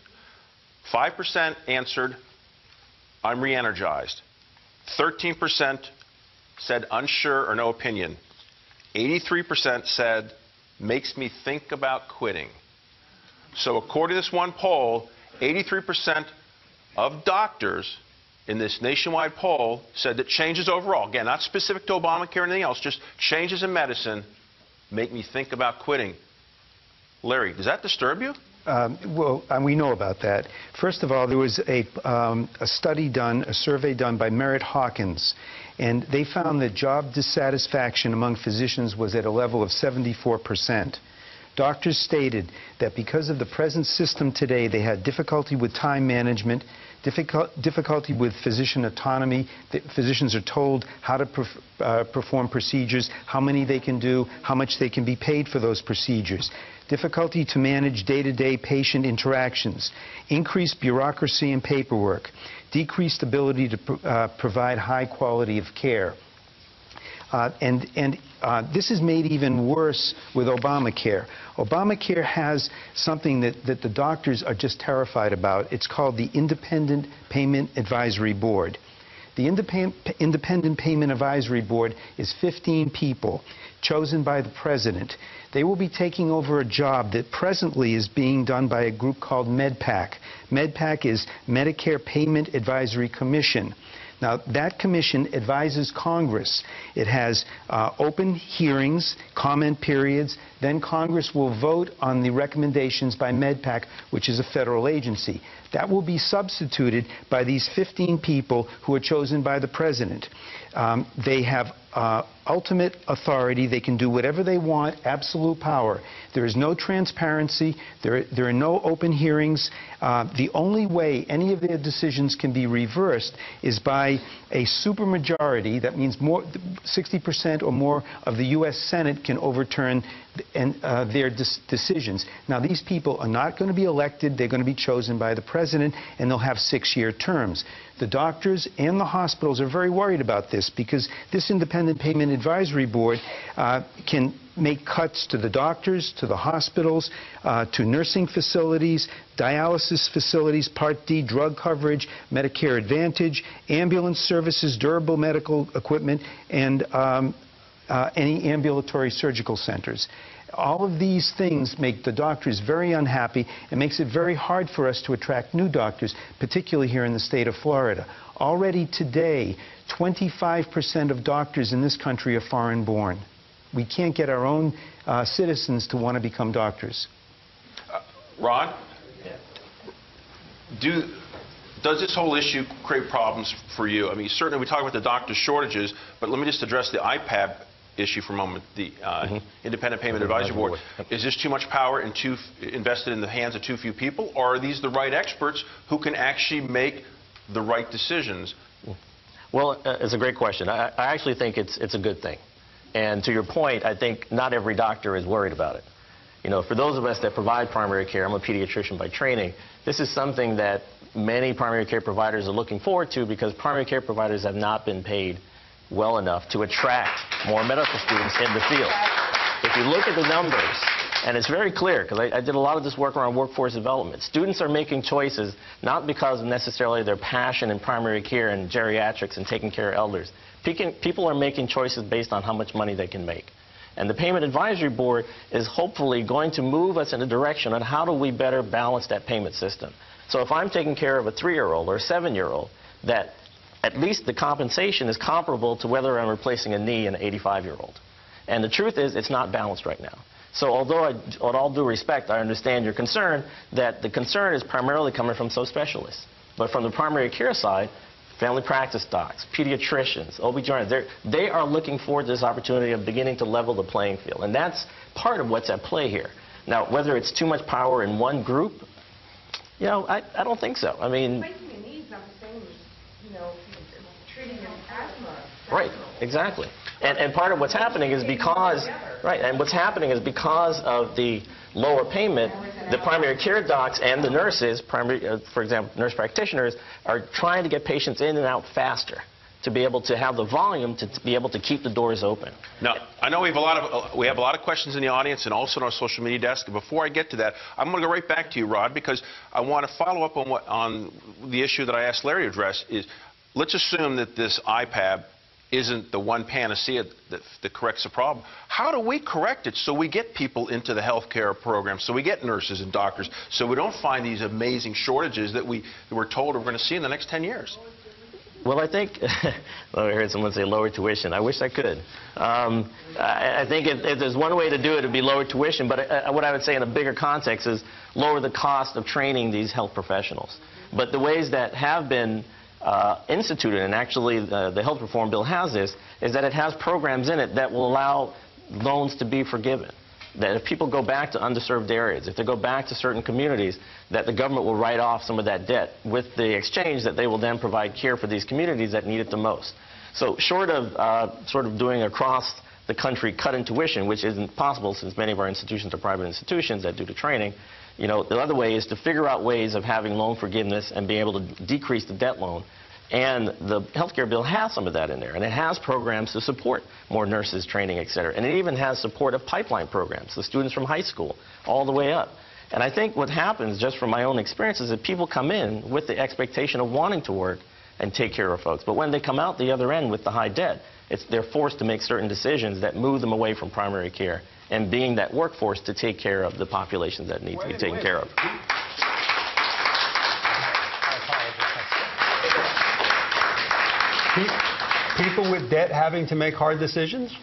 5% answered, I'm re-energized. 13% said unsure or no opinion. 83% said, makes me think about quitting. So according to this one poll, 83% of doctors in this nationwide poll said that changes overall, again, not specific to Obamacare or anything else, just changes in medicine make me think about quitting. Larry, does that disturb you? Well, we know about that. First of all, there was a study done, a survey done by Merritt Hawkins, and they found that job dissatisfaction among physicians was at a level of 74%. Doctors stated that because of the present system today, they had difficulty with time management, difficulty with physician autonomy. Physicians are told how to perform procedures, how many they can do, how much they can be paid for those procedures. Difficulty to manage day-to-day patient interactions, increased bureaucracy and paperwork, decreased ability to provide high quality of care. This is made even worse with Obamacare. Obamacare has something that the doctors are just terrified about. It's called the Independent Payment Advisory Board. The Independent Payment Advisory Board is 15 people chosen by the president. They will be taking over a job that presently is being done by a group called MedPAC. MedPAC is Medicare Payment Advisory Commission. Now, that commission advises Congress. It has open hearings, comment periods. Then Congress will vote on the recommendations by MedPAC, which is a federal agency. That will be substituted by these 15 people who are chosen by the president. They have ultimate authority. They can do whatever they want, absolute power. There is no transparency. There are no open hearings. The only way any of their decisions can be reversed is by a supermajority. That means 60% or more of the U.S. Senate can overturn their decisions. Now, these people are not going to be elected. They're going to be chosen by the president, and they'll have 6-year terms. The doctors and the hospitals are very worried about this because this Independent Payment Advisory Board can make cuts to the doctors, to the hospitals, to nursing facilities, dialysis facilities, Part D drug coverage, Medicare Advantage, ambulance services, durable medical equipment, and any ambulatory surgical centers. All of these things make the doctors very unhappy. It makes it very hard for us to attract new doctors, particularly here in the state of Florida. Already today, 25% of doctors in this country are foreign-born. We can't get our own citizens to want to become doctors. Ron, does this whole issue create problems for you? I mean, certainly we talk about the doctor shortages, but let me just address the IPAB issue for a moment, the Independent Payment Advisory Board. Is this too much power and invested in the hands of too few people, or are these the right experts who can actually make the right decisions? Well, it's a great question. I actually think it's a good thing. And to your point, I think not every doctor is worried about it. You know, for those of us that provide primary care, I'm a pediatrician by training, this is something that many primary care providers are looking forward to because primary care providers have not been paid well enough to attract more medical students in the field. If you look at the numbers, and it's very clear, because I did a lot of this work around workforce development, students are making choices not because of necessarily their passion in primary care and geriatrics and taking care of elders. People are making choices based on how much money they can make. And the Payment Advisory Board is hopefully going to move us in a direction on how do we better balance that payment system. So if I'm taking care of a 3-year-old or a 7-year-old, that at least the compensation is comparable to whether I'm replacing a knee in an 85-year-old. And the truth is, it's not balanced right now. So although, with all due respect, I understand your concern, that the concern is primarily coming from subspecialists. But from the primary care side, family practice docs, pediatricians, OB-GYNs, they are looking forward to this opportunity of beginning to level the playing field. And that's part of what's at play here. Now, whether it's too much power in one group, you know, I don't think so. I mean, Right, exactly. And part of what's happening is because, of the lower payment, the primary care docs and the nurses, for example, nurse practitioners, are trying to get patients in and out faster to be able to have the volume to be able to keep the doors open. Now, I know we have a lot of questions in the audience and also on our social media desk. Before I get to that, I'm going to go right back to you, Rod, because I want to follow up on the issue that I asked Larry to address. Is let's assume that this IPAB isn't the one panacea that corrects the problem. How do we correct it so we get people into the health care program, so we get nurses and doctors, so we don't find these amazing shortages that we're told we're going to see in the next 10 years? Well, I think, I heard someone say lower tuition. I wish I could. I think if there's one way to do it, it would be lower tuition. But what I would say in a bigger context is lower the cost of training these health professionals. But the ways that have been instituted, and actually the health reform bill has this, is that it has programs in it that will allow loans to be forgiven. That if people go back to underserved areas, if they go back to certain communities, that the government will write off some of that debt with the exchange that they will then provide care for these communities that need it the most. So short of sort of doing across the country cut in tuition, which isn't possible since many of our institutions are private institutions that do the training, you know, the other way is to figure out ways of having loan forgiveness and being able to decrease the debt loan. And the healthcare bill has some of that in there, and it has programs to support more nurses training, et cetera. And it even has support of pipeline programs, the students from high school all the way up. And I think what happens, just from my own experience, is that people come in with the expectation of wanting to work and take care of folks. But when they come out the other end with the high debt, they're forced to make certain decisions that move them away from primary care and being that workforce to take care of the populations that need to be taken care of. People with debt having to make hard decisions?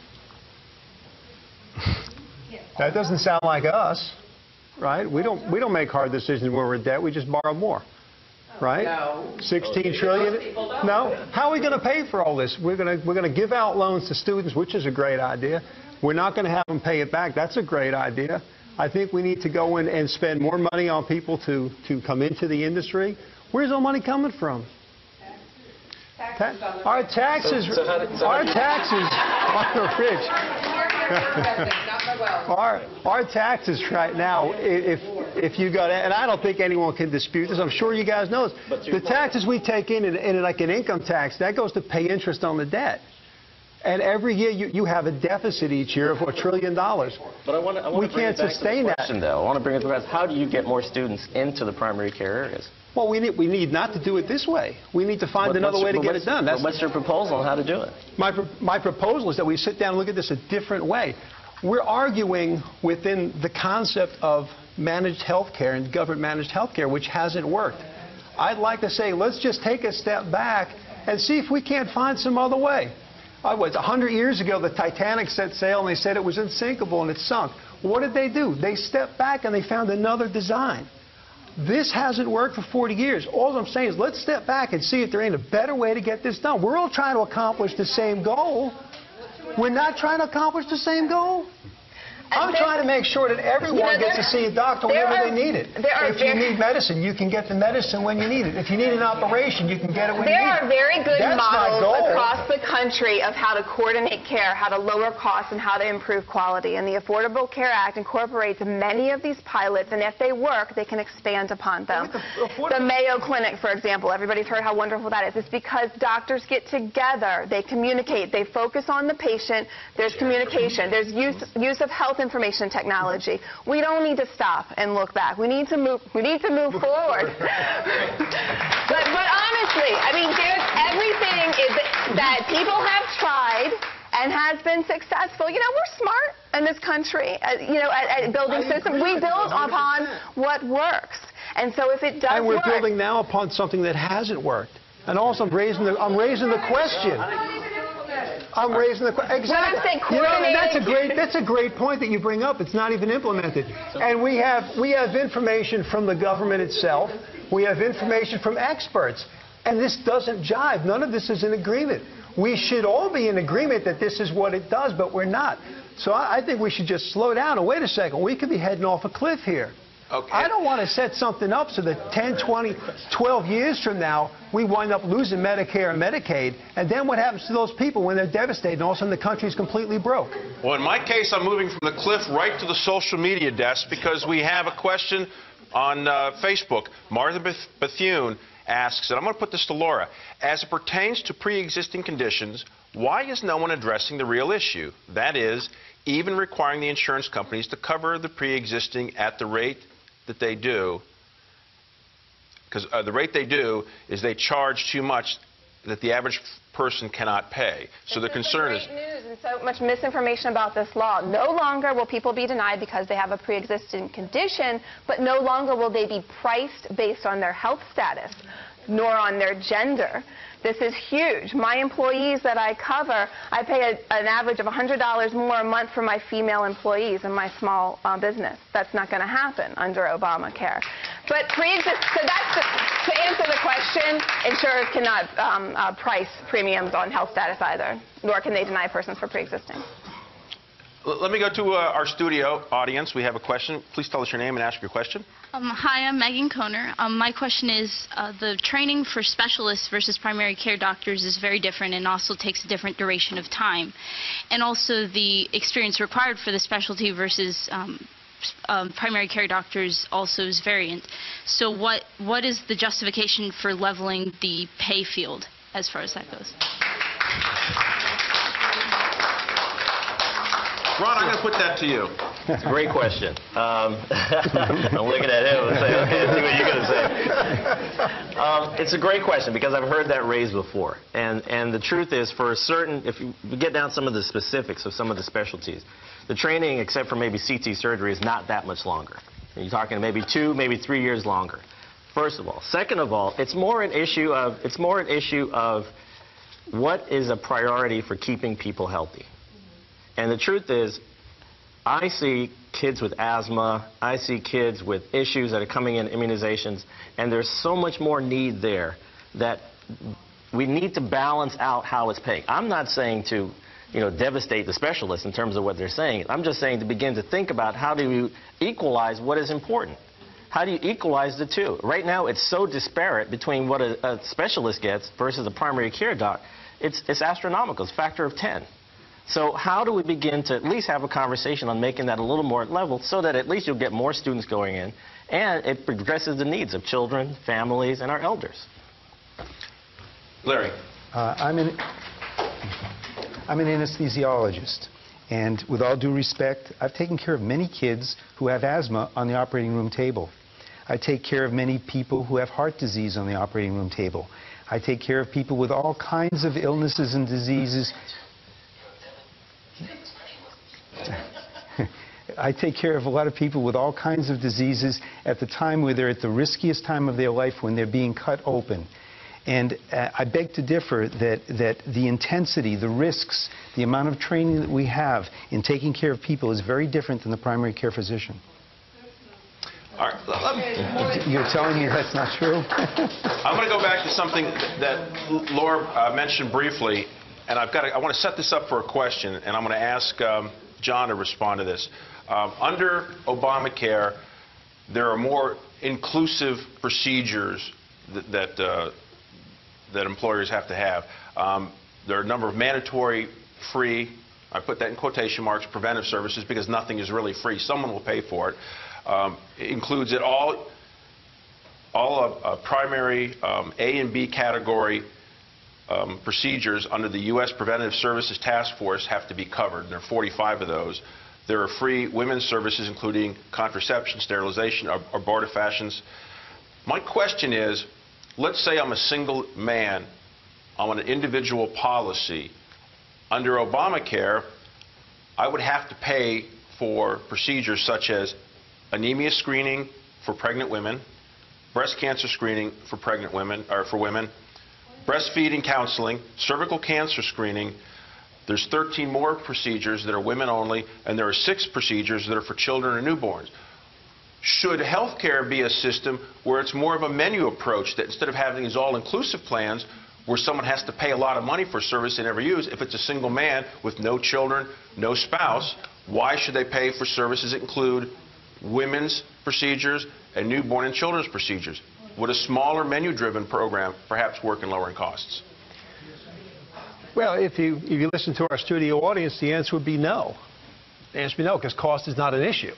That doesn't sound like us, right? We don't make hard decisions when we're in debt. We just borrow more, right? No. 16 trillion? No. How are we going to pay for all this? We're going to give out loans to students, which is a great idea. We're not going to have them pay it back. That's a great idea. I think we need to go in and spend more money on people to come into the industry. Where's all money coming from? Our taxes are rich. Our taxes right now, if you got, and I don't think anyone can dispute this, I'm sure you guys know this, the taxes we take in like an income tax, that goes to pay interest on the debt. And every year you have a deficit each year of $1 trillion. But I want to we can't sustain that. Though. I want to bring it back. How do you get more students into the primary care areas? Well, we need not to do it this way. We need to find another way to get it done. What's your proposal on how to do it? My proposal is that we sit down and look at this a different way. We're arguing within the concept of managed health care and government-managed health care, which hasn't worked. I'd like to say, let's just take a step back and see if we can't find some other way. 100 years ago, the Titanic set sail, and they said it was unsinkable, and it sunk. What did they do? They stepped back, and they found another design. This hasn't worked for 40 years. All I'm saying is let's step back and see if there ain't a better way to get this done. We're all trying to accomplish the same goal. We're not trying to accomplish the same goal. I'm trying to make sure that everyone gets to see a doctor whenever they need it. If you need medicine, you can get the medicine when you need it. If you need an operation, you can get it when you need it. There are very good models across the country of how to coordinate care, how to lower costs, and how to improve quality. And the Affordable Care Act incorporates many of these pilots, and if they work, they can expand upon them. The Mayo Clinic, for example, everybody's heard how wonderful that is. It's because doctors get together, they communicate, they focus on the patient, there's communication, there's use of health information technology. We don't need to stop and look back. We need to move forward. but honestly, I mean, there's everything that people have tried and has been successful. You know, we're smart in this country, at building systems. We build upon what works. And so if it does and we're building now upon something that hasn't worked. And also I'm raising the question. I'm raising the question. Exactly. You know, that's a great point that you bring up. It's not even implemented. And we have information from the government itself. We have information from experts. And this doesn't jive. None of this is in agreement. We should all be in agreement that this is what it does, but we're not. So I think we should just slow down and wait a second. We could be heading off a cliff here. Okay. I don't want to set something up so that 10, 20, 12 years from now, we wind up losing Medicare and Medicaid. And then what happens to those people when they're devastated and all of a sudden the country's completely broke? Well, in my case, I'm moving from the cliff right to the social media desk because we have a question on Facebook. Martha Bethune asks, and I'm going to put this to Laura, as it pertains to pre-existing conditions, why is no one addressing the real issue? That is, even requiring the insurance companies to cover the pre-existing at the rate that they do, because the rate they do is they charge too much that the average person cannot pay. So the concern is... Great news and so much misinformation about this law. No longer will people be denied because they have a pre-existing condition, but no longer will they be priced based on their health status, nor on their gender. This is huge. My employees that I cover, I pay an average of $100 more a month for my female employees in my small business. That's not going to happen under Obamacare. But so to answer the question, insurers cannot price premiums on health status either, nor can they deny persons for pre-existing. Let me go to our studio audience. We have a question. Please tell us your name and ask your question. Hi, I'm Megan Koner. My question is, the training for specialists versus primary care doctors is very different and also takes a different duration of time. And also the experience required for the specialty versus primary care doctors also is variant. So what is the justification for leveling the pay field as far as that goes? Ron, I'm going to put that to you. It's a great question. I'm looking at him and saying, okay, let's see what you're going to say. It's a great question because I've heard that raised before. And the truth is, for a certain, if you get down some of the specifics of some of the specialties, the training, except for maybe CT surgery, is not that much longer. You're talking maybe 2, maybe 3 years longer. First of all. Second of all, it's more an issue of what is a priority for keeping people healthy. And the truth is, I see kids with asthma, I see kids with issues that are coming in, immunizations, and there's so much more need there that we need to balance out how it's paying. I'm not saying to, devastate the specialists in terms of what they're saying. I'm just saying to begin to think about how do you equalize what is important. How do you equalize the two? Right now, it's so disparate between what a specialist gets versus a primary care doc. It's astronomical. It's a factor of 10. So how do we begin to at least have a conversation on making that a little more level so that at least you'll get more students going in and it addresses the needs of children, families, and our elders? Larry. I'm an anesthesiologist. And with all due respect, I've taken care of many kids who have asthma on the operating room table. I take care of many people who have heart disease on the operating room table. I take care of people with all kinds of illnesses and diseases. I take care of a lot of people with all kinds of diseases at the time where they're at the riskiest time of their life when they're being cut open. And I beg to differ that the intensity, the risks, the amount of training that we have in taking care of people is very different than the primary care physician. All right. You're telling me that's not true? I'm going to go back to something that Laura mentioned briefly, and I want to set this up for a question, and I'm going to ask John to respond to this. Under Obamacare, there are more inclusive procedures that employers have to have. There are a number of mandatory, free, I put that in quotation marks, preventive services because nothing is really free. Someone will pay for it. It includes all primary A and B category procedures under the U.S. Preventive Services Task Force have to be covered. And there are 45 of those. There are free women's services, including contraception, sterilization, abortifacients. My question is, let's say I'm a single man. I'm on an individual policy. Under Obamacare, I would have to pay for procedures such as anemia screening for pregnant women, breast cancer screening for pregnant women, or for women, breastfeeding counseling, cervical cancer screening. There's 13 more procedures that are women only, and there are 6 procedures that are for children and newborns. Should healthcare be a system where it's more of a menu approach, that instead of having these all-inclusive plans where someone has to pay a lot of money for a service they never use, if it's a single man with no children, no spouse, why should they pay for services that include women's procedures and newborn and children's procedures? Would a smaller menu-driven program perhaps work in lowering costs? Well, if you listen to our studio audience, the answer would be no. The answer would be no, because cost is not an issue.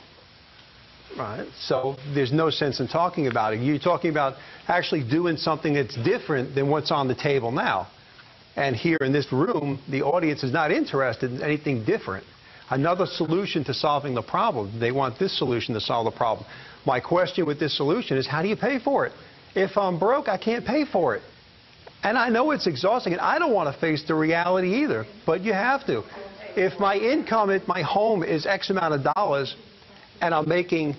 Right? So there's no sense in talking about it. You're talking about actually doing something that's different than what's on the table now. And here in this room, the audience is not interested in anything different. Another solution to solving the problem. They want this solution to solve the problem. My question with this solution is, how do you pay for it? If I'm broke, I can't pay for it. And I know it's exhausting, and I don't want to face the reality either, but you have to. If my income at my home is X amount of dollars, and I'm making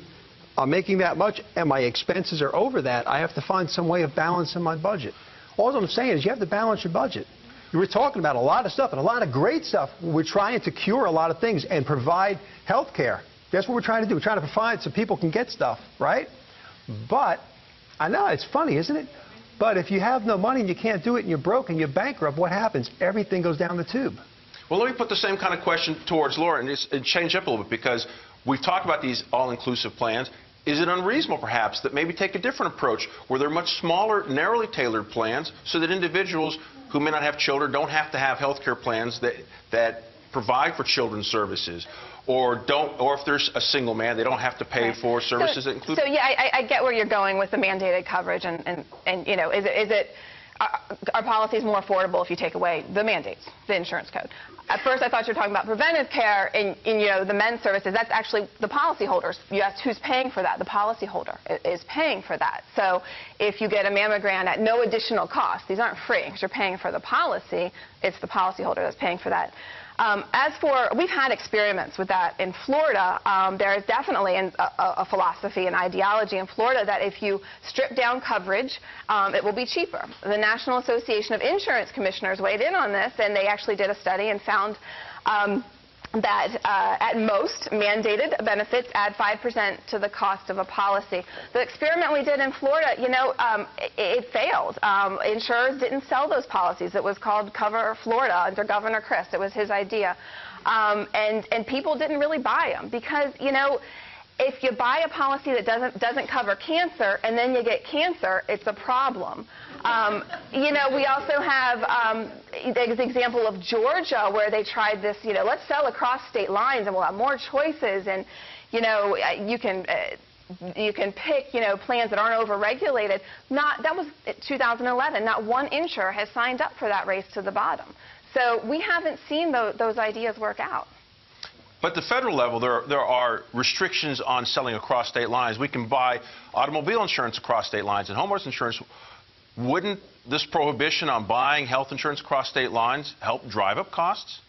that much, and my expenses are over that, I have to find some way of balancing my budget. All I'm saying is you have to balance your budget. You were talking about a lot of stuff, and a lot of great stuff. We're trying to cure a lot of things and provide health care. That's what we're trying to do. We're trying to provide so people can get stuff, right? But, I know, it's funny, isn't it? But if you have no money and you can't do it and you're broke and you're bankrupt, what happens? Everything goes down the tube. Well, let me put the same kind of question towards Laura and change up a little bit, because we've talked about these all-inclusive plans. Is it unreasonable, perhaps, that maybe take a different approach where they're much smaller, narrowly tailored plans so that individuals who may not have children don't have to have health care plans that provide for children's services? Or if there's a single man, they don't have to pay for services that include. So yeah, I get where you're going with the mandated coverage, and you know, are policies more affordable if you take away the mandates, the insurance code? At first, I thought you were talking about preventive care in you know, the men's services. That's actually the policyholders. You asked who's paying for that. The policyholder is paying for that. So if you get a mammogram at no additional cost, these aren't free because you're paying for the policy. It's the policyholder that's paying for that. As for, we've had experiments with that in Florida. There is definitely a philosophy and ideology in Florida that if you strip down coverage, it will be cheaper. The National Association of Insurance Commissioners weighed in on this, and they actually did a study and found that at most, mandated benefits add 5% to the cost of a policy. The experiment we did in Florida, you know, it failed. Insurers didn't sell those policies. It was called Cover Florida under Governor Christ. It was his idea. And people didn't really buy them because, you know, if you buy a policy that doesn't cover cancer and then you get cancer, it's a problem. You know, we also have the example of Georgia where they tried this, you know, let's sell across state lines and we'll have more choices, and, you know, you can pick, you know, plans that aren't over-regulated. That was 2011. Not one insurer has signed up for that race to the bottom. So we haven't seen those ideas work out. But at the federal level, there are restrictions on selling across state lines. We can buy automobile insurance across state lines and homeowners insurance. Wouldn't this prohibition on buying health insurance across state lines help drive up costs?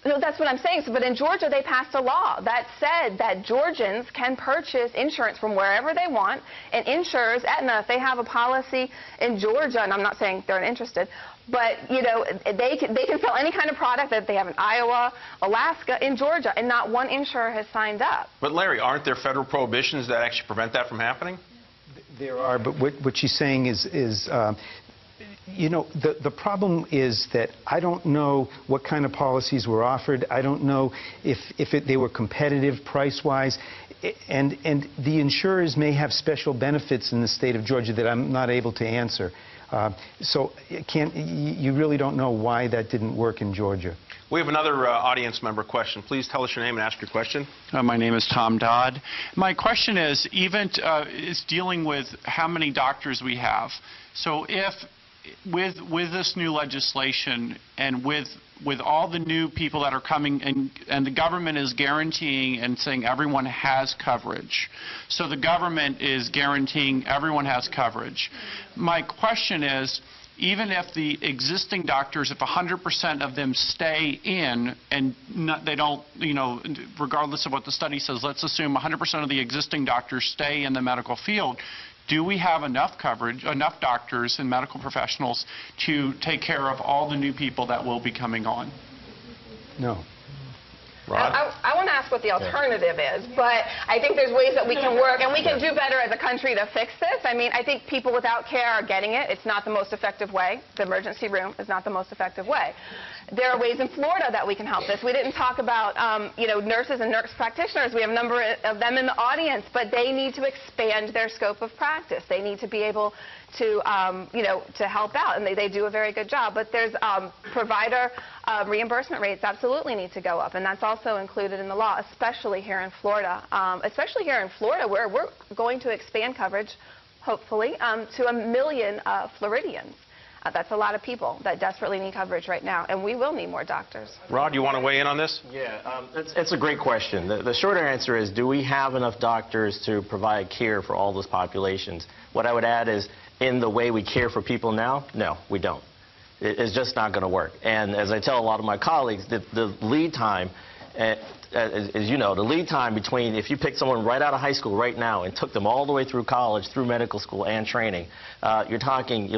No, that's what I'm saying. But in Georgia, they passed a law that said that Georgians can purchase insurance from wherever they want, and insurers, Aetna, if they have a policy in Georgia, and I'm not saying they're interested, but, you know, they can sell any kind of product that they have in Iowa, Alaska, in Georgia, and not one insurer has signed up. But, Larry, aren't there federal prohibitions that actually prevent that from happening? There are, but what she's saying is you know, the problem is that I don't know what kind of policies were offered. I don't know if they were competitive price-wise. And the insurers may have special benefits in the state of Georgia that I'm not able to answer. So you really don't know why that didn't work in Georgia. We have another audience member question. Please tell us your name and ask your question. My name is Tom Dodd. My question is dealing with how many doctors we have. So if with this new legislation and with all the new people that are coming and the government is guaranteeing and saying everyone has coverage. So the government is guaranteeing everyone has coverage. My question is, even if the existing doctors, if 100% of them stay in and they don't, you know, regardless of what the study says, let's assume 100% of the existing doctors stay in the medical field, do we have enough coverage, enough doctors and medical professionals to take care of all the new people that will be coming on? No. Rod? I want don't ask what the alternative is, but I think there's ways that we can work, and we can do better as a country to fix this. I mean, I think people without care are getting it. It's not the most effective way. The emergency room is not the most effective way. There are ways in Florida that we can help this. We didn't talk about, nurses and nurse practitioners. We have a number of them in the audience, but they need to expand their scope of practice. They need to be able to, to help out, and they do a very good job. But there's provider reimbursement rates absolutely need to go up, and that's also included in the law, especially here in Florida. Where we're going to expand coverage, hopefully, to 1 million Floridians. That's a lot of people that desperately need coverage right now, and we will need more doctors. Rod, you want to weigh in on this? Yeah, it's a great question. The shorter answer is, do we have enough doctors to provide care for all those populations? What I would add is, in the way we care for people now, no, we don't. It's just not going to work. And as I tell a lot of my colleagues, the lead time, as you know, the lead time between, if you pick someone right out of high school right now and took them all the way through college, through medical school and training, you're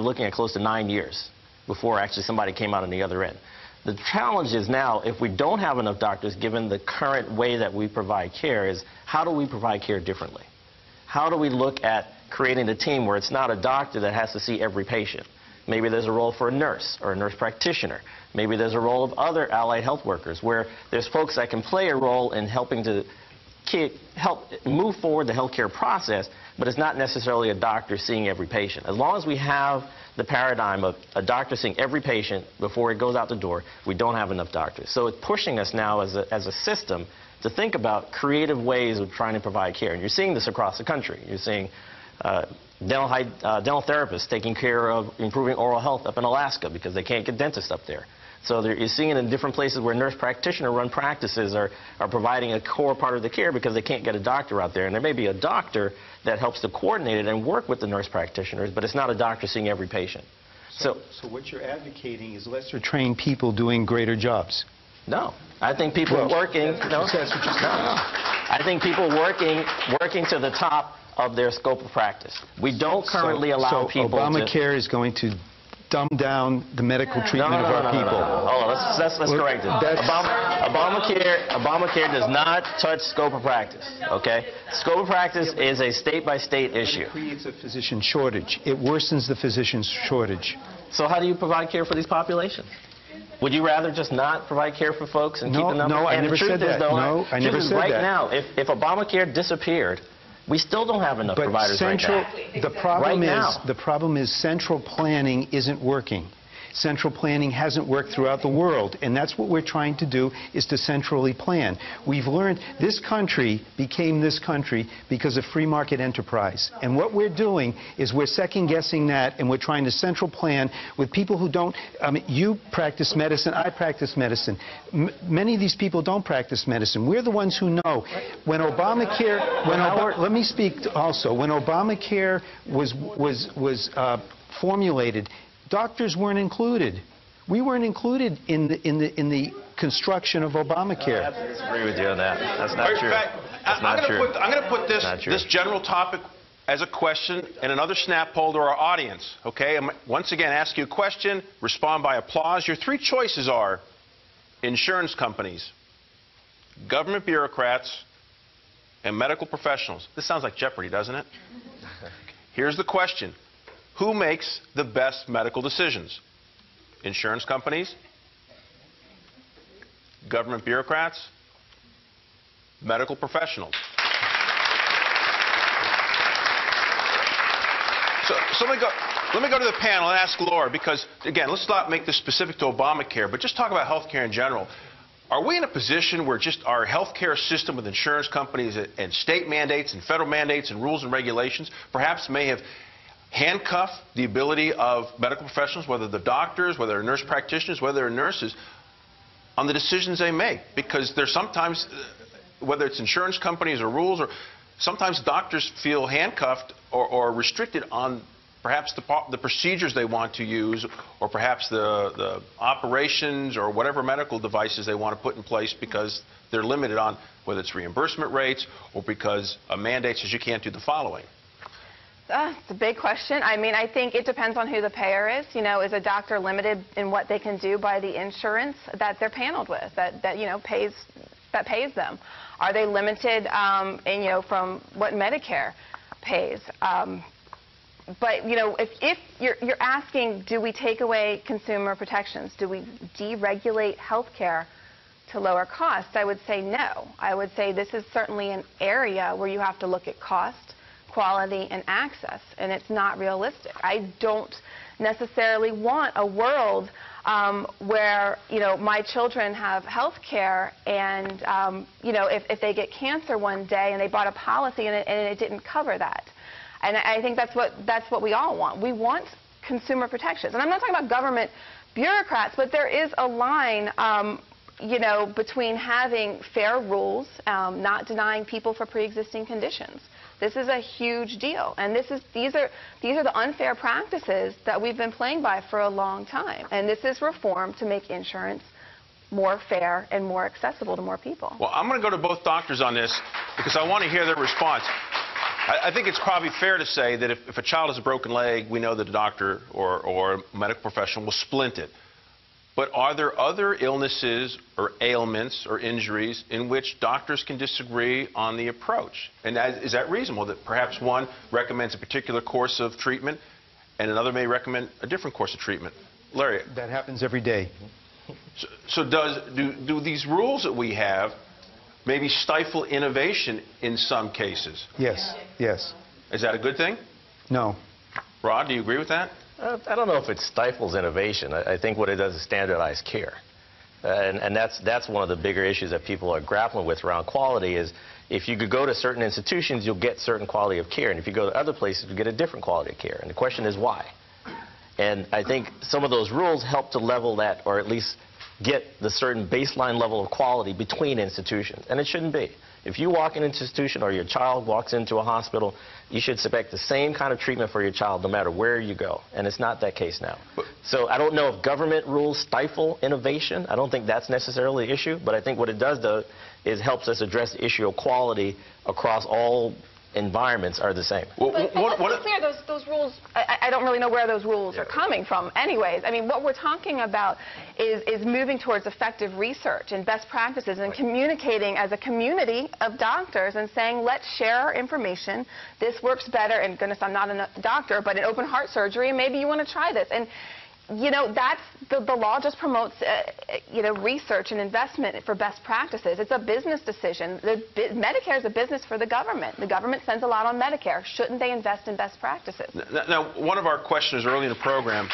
looking at close to 9 years before actually somebody came out on the other end. The challenge is now, if we don't have enough doctors, given the current way that we provide care, is how do we provide care differently? How do we look at creating a team where it's not a doctor that has to see every patient? Maybe there's a role for a nurse or a nurse practitioner. Maybe there's a role of other allied health workers where there's folks that can play a role in helping to help move forward the healthcare process, but it's not necessarily a doctor seeing every patient. As long as we have the paradigm of a doctor seeing every patient before it goes out the door, we don't have enough doctors. So it's pushing us now as a system to think about creative ways of trying to provide care. And you're seeing this across the country. You're seeing dental therapists taking care of improving oral health up in Alaska because they can't get dentists up there. So you're seeing it in different places where nurse practitioner-run practices are providing a core part of the care because they can't get a doctor out there. And there may be a doctor that helps to coordinate it and work with the nurse practitioners, but it's not a doctor seeing every patient. So what you're advocating is lesser trained people doing greater jobs? No. I think people working... No. I think people working to the top of their scope of practice. We don't currently allow people Obamacare is going to dumb down the medical treatment of our people. Hold on, let's correct it. Obamacare does not touch scope of practice, okay? Scope of practice is a state-by-state issue. It creates a physician shortage. It worsens the physician shortage. So how do you provide care for these populations? Would you rather just not provide care for folks and keep the numbers? No, I never said that. No, I never said that. Right now, if Obamacare disappeared, we still don't have enough providers right now. The problem is central planning isn't working. Central planning hasn't worked throughout the world, and that's what we're trying to do, is to centrally plan. We've learned this country became this country because of free market enterprise. And what we're doing is we're second-guessing that, and we're trying to central plan with people who don't... I mean, you practice medicine, I practice medicine. Many of these people don't practice medicine. We're the ones who know. When Obamacare... let me speak also. When Obamacare was formulated, doctors weren't included. We weren't included in the construction of Obamacare. I have to disagree with you on that. That's not true. I'm going to put this general topic as a question and another snap poll to our audience. Okay. I'm once again ask you a question. Respond by applause. Your three choices are insurance companies, government bureaucrats, and medical professionals. This sounds like Jeopardy, doesn't it? Here's the question. Who makes the best medical decisions? Insurance companies, government bureaucrats, medical professionals. So let me go to the panel and ask Laura, because, again, let's not make this specific to Obamacare, but just talk about health care in general. Are we in a position where just our health care system with insurance companies and state mandates and federal mandates and rules and regulations perhaps may have handcuff the ability of medical professionals, whether they're doctors, whether they're nurse practitioners, whether they're nurses, on the decisions they make? Because there's sometimes, whether it's insurance companies or rules, or sometimes doctors feel handcuffed or restricted on perhaps the procedures they want to use, or perhaps the operations or whatever medical devices they want to put in place, because they're limited on whether it's reimbursement rates or because a mandate says you can't do the following. It's a big question. I mean, I think it depends on who the payer is. You know, is a doctor limited in what they can do by the insurance that they're paneled with, that pays that pays them? Are they limited, from what Medicare pays? But, if you're asking, do we take away consumer protections? Do we deregulate health care to lower costs? I would say no. I would say this is certainly an area where you have to look at cost, quality, and access, and it's not realistic. I don't necessarily want a world where, my children have health care and, if they get cancer one day and they bought a policy and it didn't cover that. And I think that's what we all want. We want consumer protections. And I'm not talking about government bureaucrats, but there is a line, between having fair rules, not denying people for pre-existing conditions. This is a huge deal. And these are the unfair practices that we've been playing by for a long time. And this is reform to make insurance more fair and more accessible to more people. Well, I'm going to go to both doctors on this because I want to hear their response. I think it's probably fair to say that if a child has a broken leg, we know that a doctor or a medical professional will splint it. But are there other illnesses or ailments or injuries in which doctors can disagree on the approach? And is that reasonable, that perhaps one recommends a particular course of treatment and another may recommend a different course of treatment? Larry? That happens every day. So do these rules that we have maybe stifle innovation in some cases? Yes, yes. Is that a good thing? No. Rod, do you agree with that? I don't know if it stifles innovation. I think what it does is standardize care. And that's one of the bigger issues that people are grappling with around quality is if you could go to certain institutions, you'll get certain quality of care. And if you go to other places, you get a different quality of care. And the question is why? And I think some of those rules help to level that, or at least get the certain baseline level of quality between institutions. And it shouldn't be. If you walk in an institution or your child walks into a hospital, you should expect the same kind of treatment for your child no matter where you go. And it's not that case now. So I don't know if government rules stifle innovation. I don't think that's necessarily the issue. But I think what it does, though, is helps us address the issue of quality across all environments are the same. But let's be clear, those rules, I don't really know where those rules are coming from anyways. I mean, what we're talking about is moving towards effective research and best practices and communicating as a community of doctors and saying, let's share our information. This works better, and goodness, I'm not a doctor, but in open heart surgery, and maybe you want to try this. And that's the law just promotes, research and investment for best practices. It's a business decision. Medicare is a business for the government. The government spends a lot on Medicare. Shouldn't they invest in best practices? Now, one of our questioners early in the program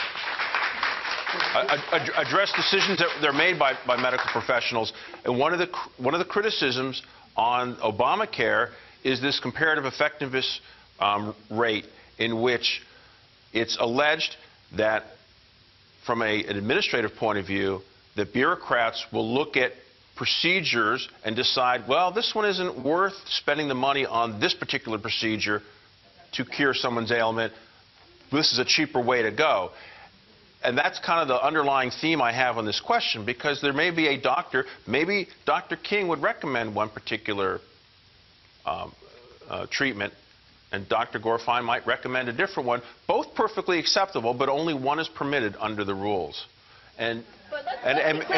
addressed decisions that are made by medical professionals, and one of the criticisms on Obamacare is this comparative effectiveness rate, in which it's alleged that from an administrative point of view, that bureaucrats will look at procedures and decide, well, this one isn't worth spending the money on this particular procedure to cure someone's ailment. This is a cheaper way to go. And that's kind of the underlying theme I have on this question, because there may be a doctor, maybe Dr. King would recommend one particular treatment, and Dr. Gorfine might recommend a different one, both perfectly acceptable, but only one is permitted under the rules. And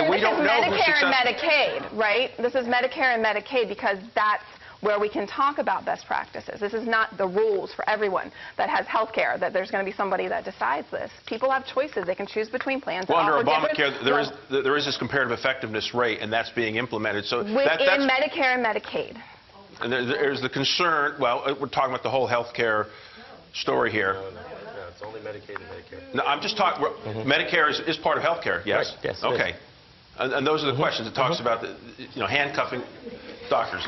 we don't know who's successful. Medicare and Medicaid, right? This is Medicare and Medicaid because that's where we can talk about best practices. This is not the rules for everyone that has health care, that there's going to be somebody that decides this. People have choices. They can choose between plans. Well, under Obamacare, there is this comparative effectiveness rate, and that's being implemented. So within Medicare and Medicaid. And there's the concern, well, we're talking about the whole health care story here. No, it's only Medicaid and Medicare. No, I'm just talking, Medicare is part of health care, yes? Right. Yes, okay. And those are the questions. It talks about handcuffing doctors.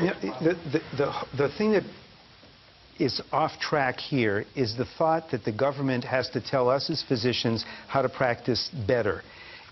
The thing that is off track here is the thought that the government has to tell us as physicians how to practice better.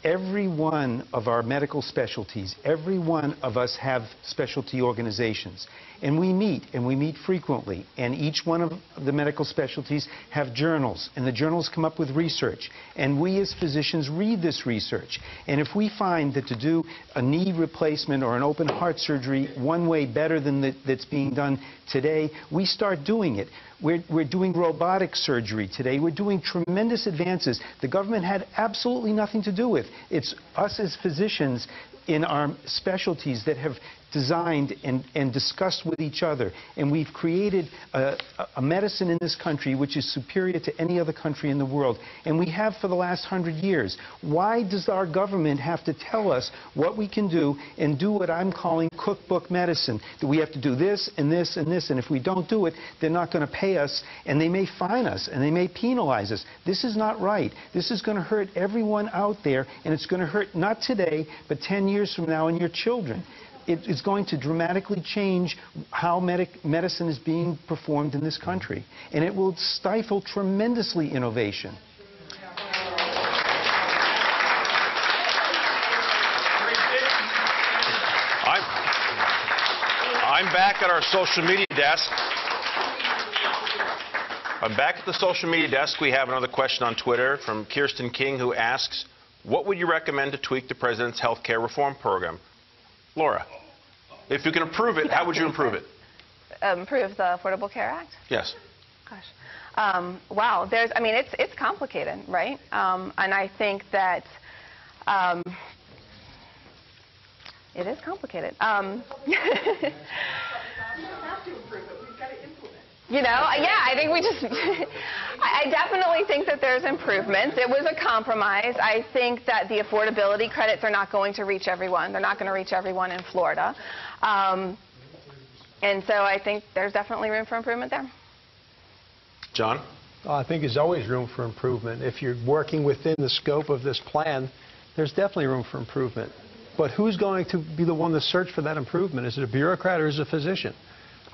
Every one of our medical specialties, every one of us have specialty organizations. And we meet frequently. And each one of the medical specialties have journals. And the journals come up with research. And we as physicians read this research. And if we find that to do a knee replacement or an open heart surgery one way better than that's being done today, we start doing it. We're doing robotic surgery today. We're doing tremendous advances the government had absolutely nothing to do with. It's us as physicians in our specialties that have designed and discussed with each other. And we've created a medicine in this country which is superior to any other country in the world. And we have for the last 100 years. Why does our government have to tell us what we can do and do what I'm calling cookbook medicine? That we have to do this and this and this, and if we don't do it, they're not going to pay us, and they may fine us, and they may penalize us. This is not right. This is going to hurt everyone out there, and it's going to hurt not today, but 10 years from now and your children. It's going to dramatically change how medicine is being performed in this country, and it will stifle tremendously innovation. I'm back at our social media desk. I'm back at the social media desk. We have another question on Twitter from Kirsten King, who asks, what would you recommend to tweak the president's health care reform program? Laura, if you can improve it, how would you improve it? Improve the Affordable Care Act? Yes. Gosh. Wow. I mean, it's complicated, right? And I think that it is complicated. You know, yeah, I think we just, I definitely think that there's improvements. It was a compromise. I think that the affordability credits are not going to reach everyone. They're not going to reach everyone in Florida. And so I think there's definitely room for improvement there. John? I think there's always room for improvement. If you're working within the scope of this plan, there's definitely room for improvement. But who's going to be the one to search for that improvement? Is it a bureaucrat or is it a physician?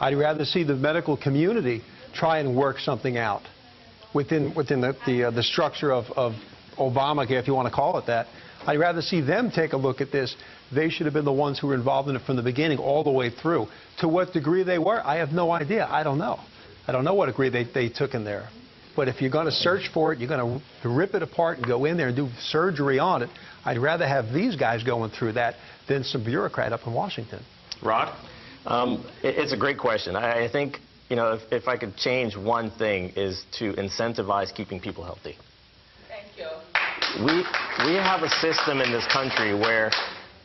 I'd rather see the medical community try and work something out within the structure of Obamacare, if you want to call it that. I'd rather see them take a look at this. They should have been the ones who were involved in it from the beginning all the way through. To what degree they were, I have no idea. I don't know. I don't know what degree they took in there. But if you're going to search for it, you're going to rip it apart and go in there and do surgery on it. I'd rather have these guys going through that than some bureaucrat up in Washington. Rod? It's a great question. I think, you know, if I could change one thing is to incentivize keeping people healthy. Thank you. We have a system in this country where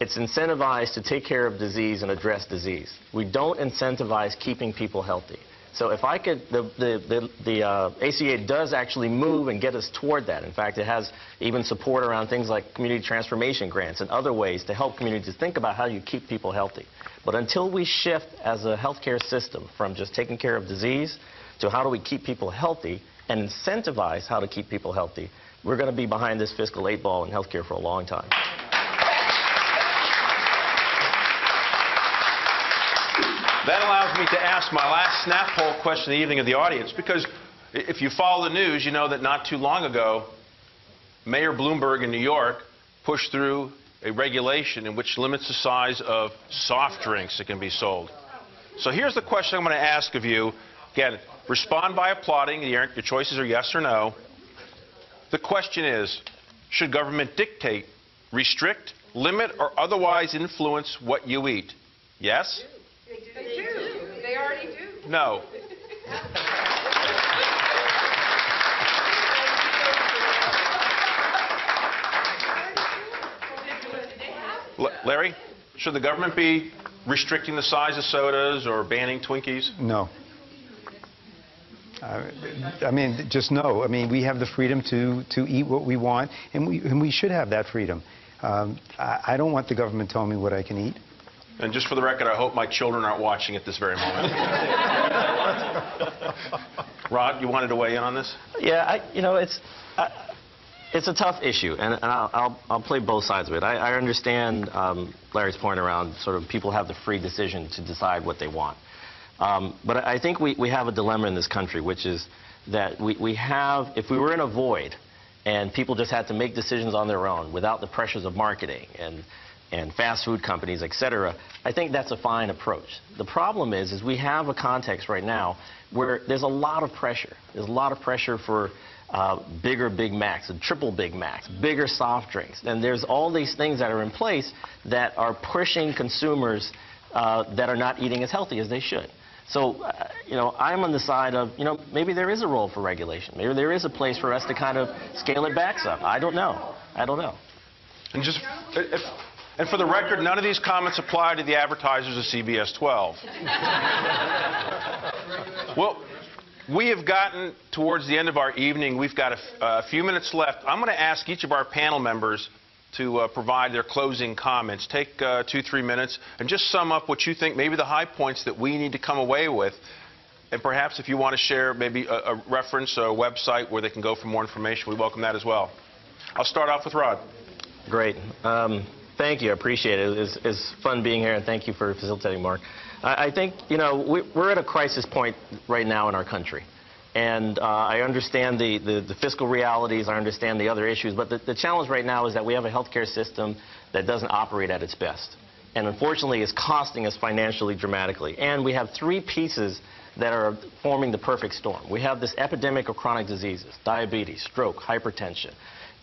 it's incentivized to take care of disease and address disease. We don't incentivize keeping people healthy. So if I could, the ACA does actually move and get us toward that. In fact, it has even support around things like community transformation grants and other ways to help communities think about how you keep people healthy. But until we shift as a healthcare system from just taking care of disease to how do we keep people healthy and incentivize how to keep people healthy, we're going to be behind this fiscal 8-ball in healthcare for a long time. That allows me to ask my last snap poll question of the evening of the audience, because if you follow the news, you know that not too long ago, Mayor Bloomberg in New York pushed through a regulation in which limits the size of soft drinks that can be sold. So here's the question I'm going to ask of you. Again, respond by applauding. Your choices are yes or no. The question is, should government dictate, restrict, limit, or otherwise influence what you eat? Yes? They do. They already do. No. Larry, should the government be restricting the size of sodas or banning Twinkies? No. I mean, just no. I mean, we have the freedom to eat what we want, and we should have that freedom. I don't want the government telling me what I can eat. And just for the record, I hope my children aren't watching at this very moment. Rod, you wanted to weigh in on this? Yeah, you know, it's a tough issue, and I'll play both sides of it. I understand Larry's point around sort of people have the free decision to decide what they want. But I think we have a dilemma in this country, which is that we have, if we were in a void and people just had to make decisions on their own without the pressures of marketing and fast food companies, et cetera, I think that's a fine approach. The problem is we have a context right now where there's a lot of pressure. There's a lot of pressure for bigger Big Macs and triple Big Macs, bigger soft drinks. And there's all these things that are in place that are pushing consumers that are not eating as healthy as they should. So, you know, I'm on the side of, you know, maybe there is a role for regulation. Maybe there is a place for us to kind of scale it back some. I don't know. I don't know. And just, And for the record, none of these comments apply to the advertisers of CBS 12. Well, we have gotten towards the end of our evening. We've got a few minutes left. I'm going to ask each of our panel members to provide their closing comments. Take 2-3 minutes and just sum up what you think maybe the high points that we need to come away with. And perhaps if you want to share maybe a reference or a website where they can go for more information, we welcome that as well. I'll start off with Rod. Great. Thank you. I appreciate it. It's fun being here, and thank you for facilitating, Mark. I think, you know, we're at a crisis point right now in our country. And I understand the fiscal realities. I understand the other issues. But the challenge right now is that we have a healthcare system that doesn't operate at its best. And unfortunately, it's costing us financially dramatically. And we have three pieces that are forming the perfect storm. We have this epidemic of chronic diseases, diabetes, stroke, hypertension.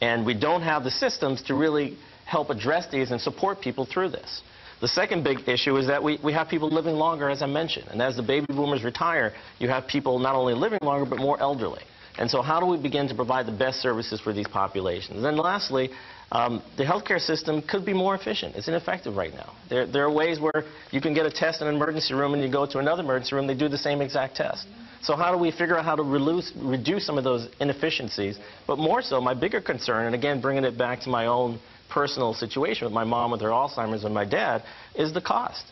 And we don't have the systems to really help address these and support people through this. The second big issue is that we have people living longer, as I mentioned. And as the baby boomers retire, you have people not only living longer, but more elderly. And so how do we begin to provide the best services for these populations? And then lastly, the healthcare system could be more efficient. It's ineffective right now. There are ways where you can get a test in an emergency room and you go to another emergency room, they do the same exact test. So how do we figure out how to reduce some of those inefficiencies? But more so, my bigger concern, and again, bringing it back to my own personal situation with my mom with her Alzheimer's and my dad, is the cost.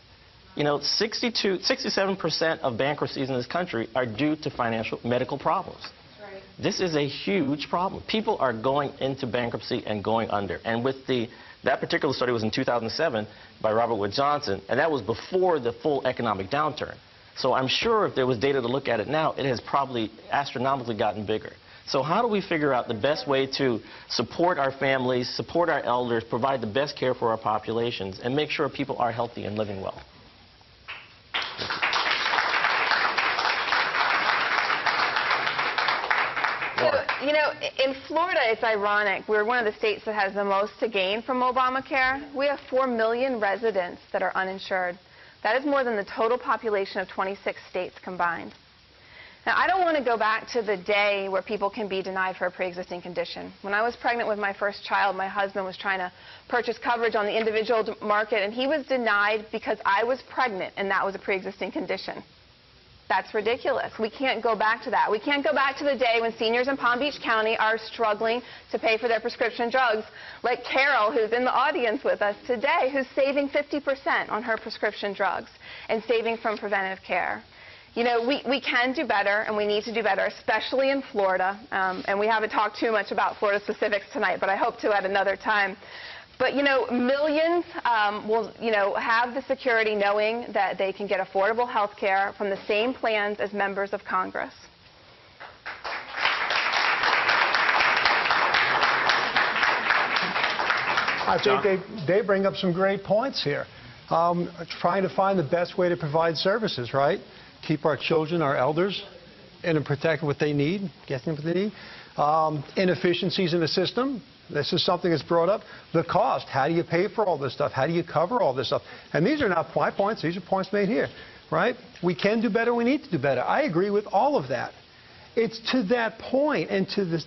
You know, 67% of bankruptcies in this country are due to medical problems. Right. This is a huge problem. People are going into bankruptcy and going under. And with that particular study was in 2007 by Robert Wood Johnson, and that was before the full economic downturn. So I'm sure if there was data to look at it now, it has probably astronomically gotten bigger. So how do we figure out the best way to support our families, support our elders, provide the best care for our populations, and make sure people are healthy and living well? So, you know, in Florida, it's ironic. We're one of the states that has the most to gain from Obamacare. We have 4 million residents that are uninsured. That is more than the total population of 26 states combined. Now, I don't want to go back to the day where people can be denied for a pre-existing condition. When I was pregnant with my first child, my husband was trying to purchase coverage on the individual market, and he was denied because I was pregnant, and that was a pre-existing condition. That's ridiculous. We can't go back to that. We can't go back to the day when seniors in Palm Beach County are struggling to pay for their prescription drugs, like Carol, who's in the audience with us today, who's saving 50% on her prescription drugs and saving from preventive care. You know, we can do better, and we need to do better, especially in Florida. And we haven't talked too much about Florida specifics tonight, but I hope to at another time. But, you know, millions will, you know, have the security knowing that they can get affordable health care from the same plans as members of Congress. I think they bring up some great points here. Trying to find the best way to provide services, right? Keep our children, our elders, and protect what they need, get them what they need. Inefficiencies in the system. This is something that's brought up. The cost. How do you pay for all this stuff? How do you cover all this stuff? And these are not my points. These are points made here, right? We can do better. We need to do better. I agree with all of that. It's to that point and to the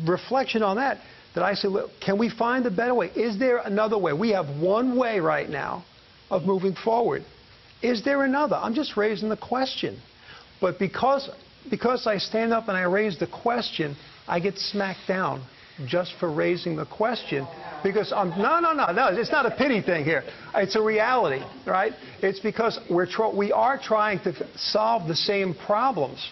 reflection on that I say, look, can we find a better way? Is there another way? We have one way right now of moving forward. Is there another? I'm just raising the question. But because I stand up and I raise the question, I get smacked down just for raising the question. Because no, it's not a pity thing here. It's a reality, right? It's because we are trying to solve the same problems.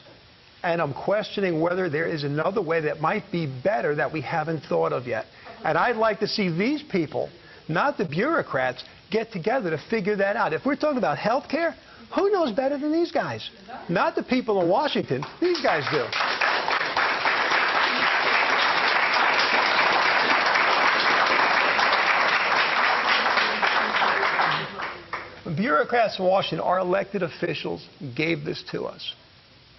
And I'm questioning whether there is another way that might be better that we haven't thought of yet. And I'd like to see these people, not the bureaucrats, get together to figure that out. If we're talking about health care, who knows better than these guys? Not the people in Washington. These guys do. Bureaucrats in Washington, our elected officials, gave this to us,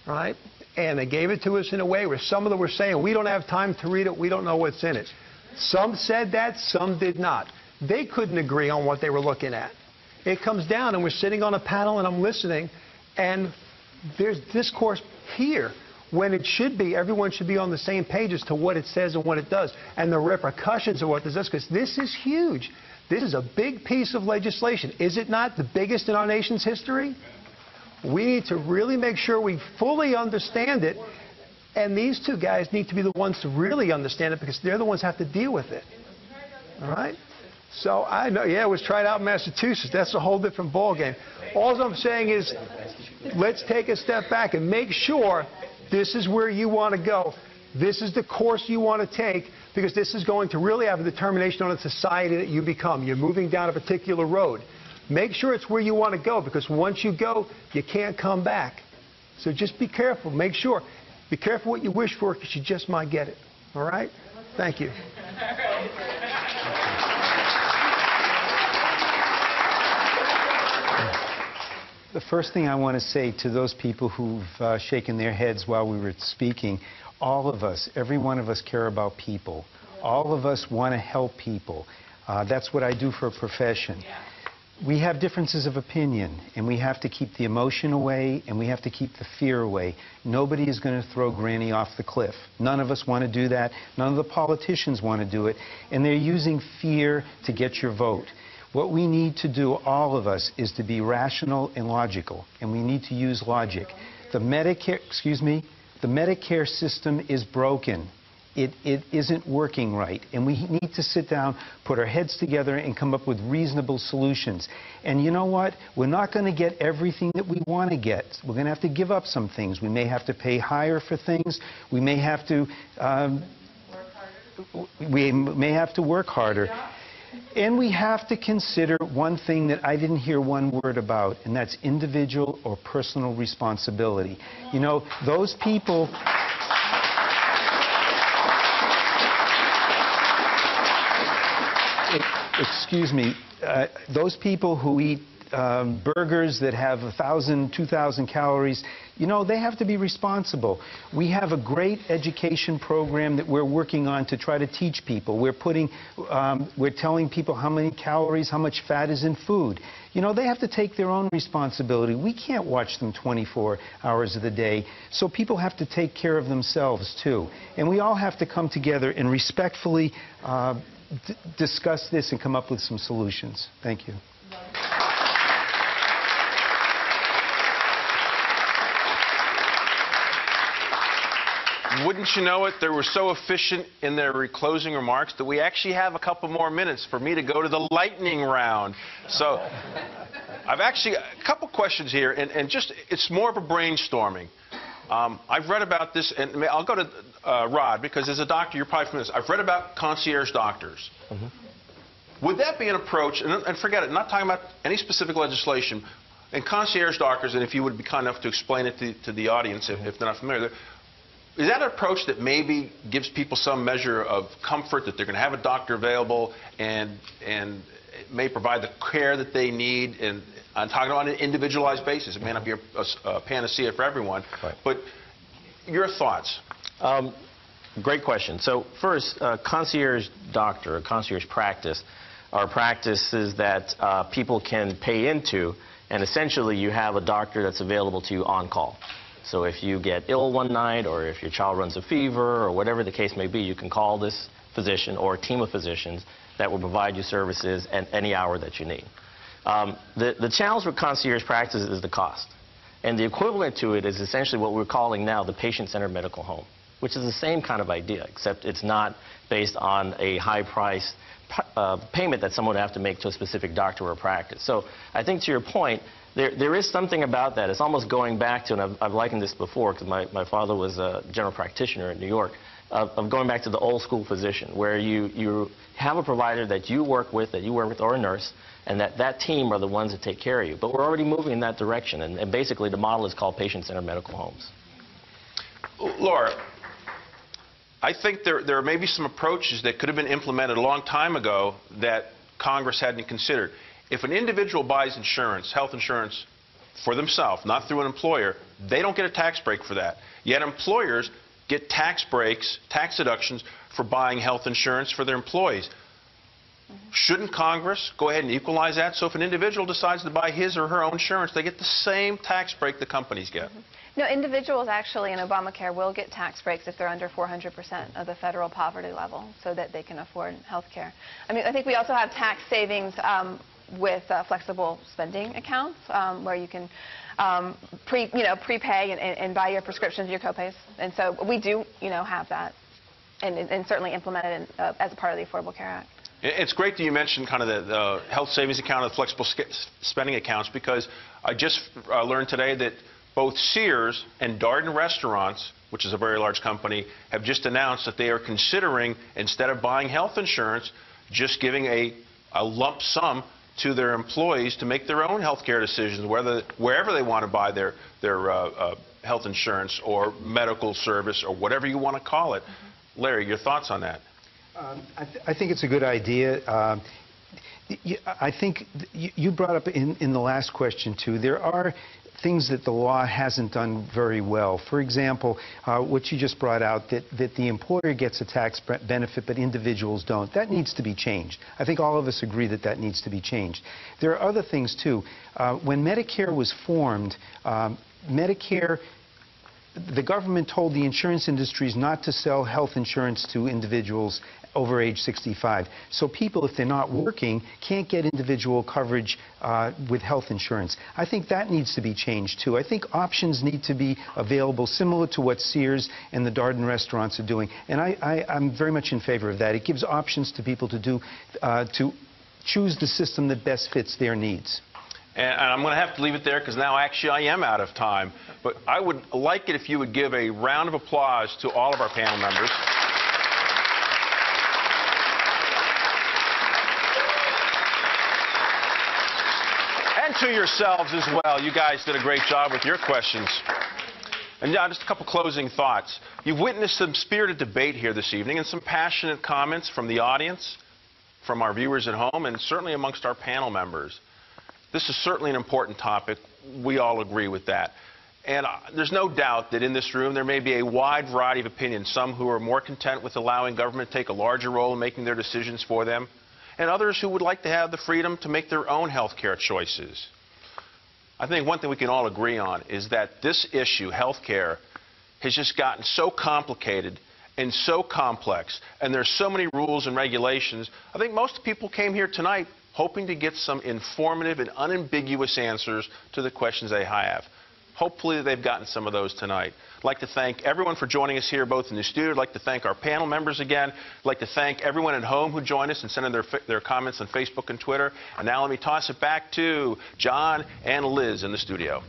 right? And they gave it to us in a way where some of them were saying, we don't have time to read it, we don't know what's in it. Some said that, some did not. They couldn't agree on what they were looking at. It comes down, and we're sitting on a panel, and I'm listening, and there's discourse here when it should be, everyone should be on the same page as to what it says and what it does, and the repercussions of what this does, because this is huge. This is a big piece of legislation. Is it not the biggest in our nation's history? We need to really make sure we fully understand it, and these two guys need to be the ones to really understand it because they're the ones who have to deal with it. All right? So I know, yeah, it was tried out in Massachusetts. That's a whole different ballgame. All I'm saying is let's take a step back and make sure this is where you want to go. This is the course you want to take because this is going to really have a determination on the society that you become. You're moving down a particular road. Make sure it's where you want to go because once you go, you can't come back. So just be careful. Make sure. Be careful what you wish for because you just might get it. All right? Thank you. The first thing I want to say to those people who've shaken their heads while we were speaking, all of us, every one of us care about people. All of us want to help people. That's what I do for a profession. We have differences of opinion, and we have to keep the emotion away, and we have to keep the fear away. Nobody is going to throw Granny off the cliff. None of us want to do that. None of the politicians want to do it, and they're using fear to get your vote. What we need to do, all of us, is to be rational and logical, and we need to use logic. The Medicare system is broken. It isn't working right, and we need to sit down, put our heads together, and come up with reasonable solutions. And you know what? We're not going to get everything that we want to get. We're going to have to give up some things. We may have to pay higher for things. We may have to work harder. And we have to consider one thing that I didn't hear one word about, and that's individual or personal responsibility. You know, those people... Excuse me, those people who eat burgers that have 1,000, 2,000 calories, you know, they have to be responsible. We have a great education program that we're working on to try to teach people. We're telling people how many calories, how much fat is in food. You know, they have to take their own responsibility. We can't watch them 24 hours of the day. So people have to take care of themselves, too. And we all have to come together and respectfully discuss this and come up with some solutions. Thank you. Wouldn't you know it, they were so efficient in their closing remarks that we actually have a couple more minutes for me to go to the lightning round. So I've actually a couple questions here, and just it's more of a brainstorming. I've read about this, and I'll go to Rod, because as a doctor, you're probably familiar with this. I've read about concierge doctors. Mm-hmm. Would that be an approach, and forget it, not talking about any specific legislation, and concierge doctors, and if you would be kind enough to explain it to the audience if they're not familiar, is that an approach that maybe gives people some measure of comfort that they're going to have a doctor available and it may provide the care that they need? And I'm talking about an individualized basis. It may not be a panacea for everyone, right. But your thoughts? Great question. So first, concierge doctor, a concierge practice, are practices that people can pay into, and essentially you have a doctor that's available to you on call. So if you get ill one night, or if your child runs a fever, or whatever the case may be, you can call this physician or a team of physicians that will provide you services at any hour that you need. The challenge with concierge practice is the cost. And the equivalent to it is essentially what we're calling now the patient-centered medical home, which is the same kind of idea, except it's not based on a high-price payment that someone would have to make to a specific doctor or practice. So I think to your point, there is something about that. It's almost going back to, and I've likened this before because my father was a general practitioner in New York, of going back to the old school physician, where you have a provider that you work with, or a nurse, and that team are the ones that take care of you. But we're already moving in that direction, and basically the model is called patient-centered medical homes. Laura, I think there may be some approaches that could have been implemented a long time ago that Congress hadn't considered. If an individual buys insurance, health insurance, for themselves, not through an employer, they don't get a tax break for that. Yet employers get tax breaks, tax deductions for buying health insurance for their employees. Shouldn't Congress go ahead and equalize that? So if an individual decides to buy his or her own insurance, they get the same tax break the companies get. No, individuals actually in Obamacare will get tax breaks if they're under 400% of the federal poverty level so that they can afford health care. I mean, I think we also have tax savings with flexible spending accounts where you can prepay and buy your prescriptions, your copays. And so we do, have that and certainly implement it as a part of the Affordable Care Act. It's great that you mentioned kind of the health savings account and the flexible spending accounts, because I just learned today that both Sears and Darden Restaurants, which is a very large company, have just announced that they are considering, instead of buying health insurance, just giving a lump sum to their employees to make their own health care decisions, wherever they want to buy their health insurance or medical service or whatever you want to call it. Larry, your thoughts on that? I think it's a good idea. I think you brought up in the last question, too, there are things that the law hasn't done very well. For example, what you just brought out, that the employer gets a tax benefit but individuals don't. That needs to be changed. I think all of us agree that that needs to be changed. There are other things, too. When Medicare was formed, the government told the insurance industries not to sell health insurance to individuals over age 65. So people, if they're not working, can't get individual coverage with health insurance. I think that needs to be changed, too. I think options need to be available, similar to what Sears and the Darden restaurants are doing. And I'm very much in favor of that. It gives options to people to choose the system that best fits their needs. And I'm going to have to leave it there because now actually I am out of time. But I would like it if you would give a round of applause to all of our panel members. And to yourselves as well. You guys did a great job with your questions. And now just a couple closing thoughts. You've witnessed some spirited debate here this evening and some passionate comments from the audience, from our viewers at home, and certainly amongst our panel members. This is certainly an important topic. We all agree with that. And there's no doubt that in this room there may be a wide variety of opinions, some who are more content with allowing government to take a larger role in making their decisions for them, and others who would like to have the freedom to make their own health care choices. I think one thing we can all agree on is that this issue, health care, has just gotten so complicated and so complex, and there's so many rules and regulations. I think most people came here tonight hoping to get some informative and unambiguous answers to the questions they have. Hopefully they've gotten some of those tonight. I'd like to thank everyone for joining us here, both in the studio. I'd like to thank our panel members again. I'd like to thank everyone at home who joined us and sent in their comments on Facebook and Twitter. And now let me toss it back to John and Liz in the studio.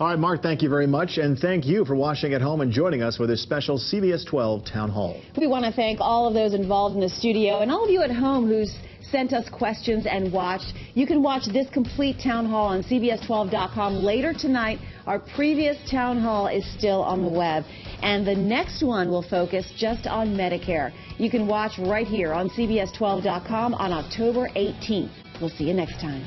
All right, Mark, thank you very much. And thank you for watching at home and joining us for this special CBS 12 Town Hall. We want to thank all of those involved in the studio and all of you at home who's sent us questions and watched. You can watch this complete town hall on CBS12.com later tonight. Our previous town hall is still on the web. And the next one will focus just on Medicare. You can watch right here on CBS12.com on October 18th. We'll see you next time.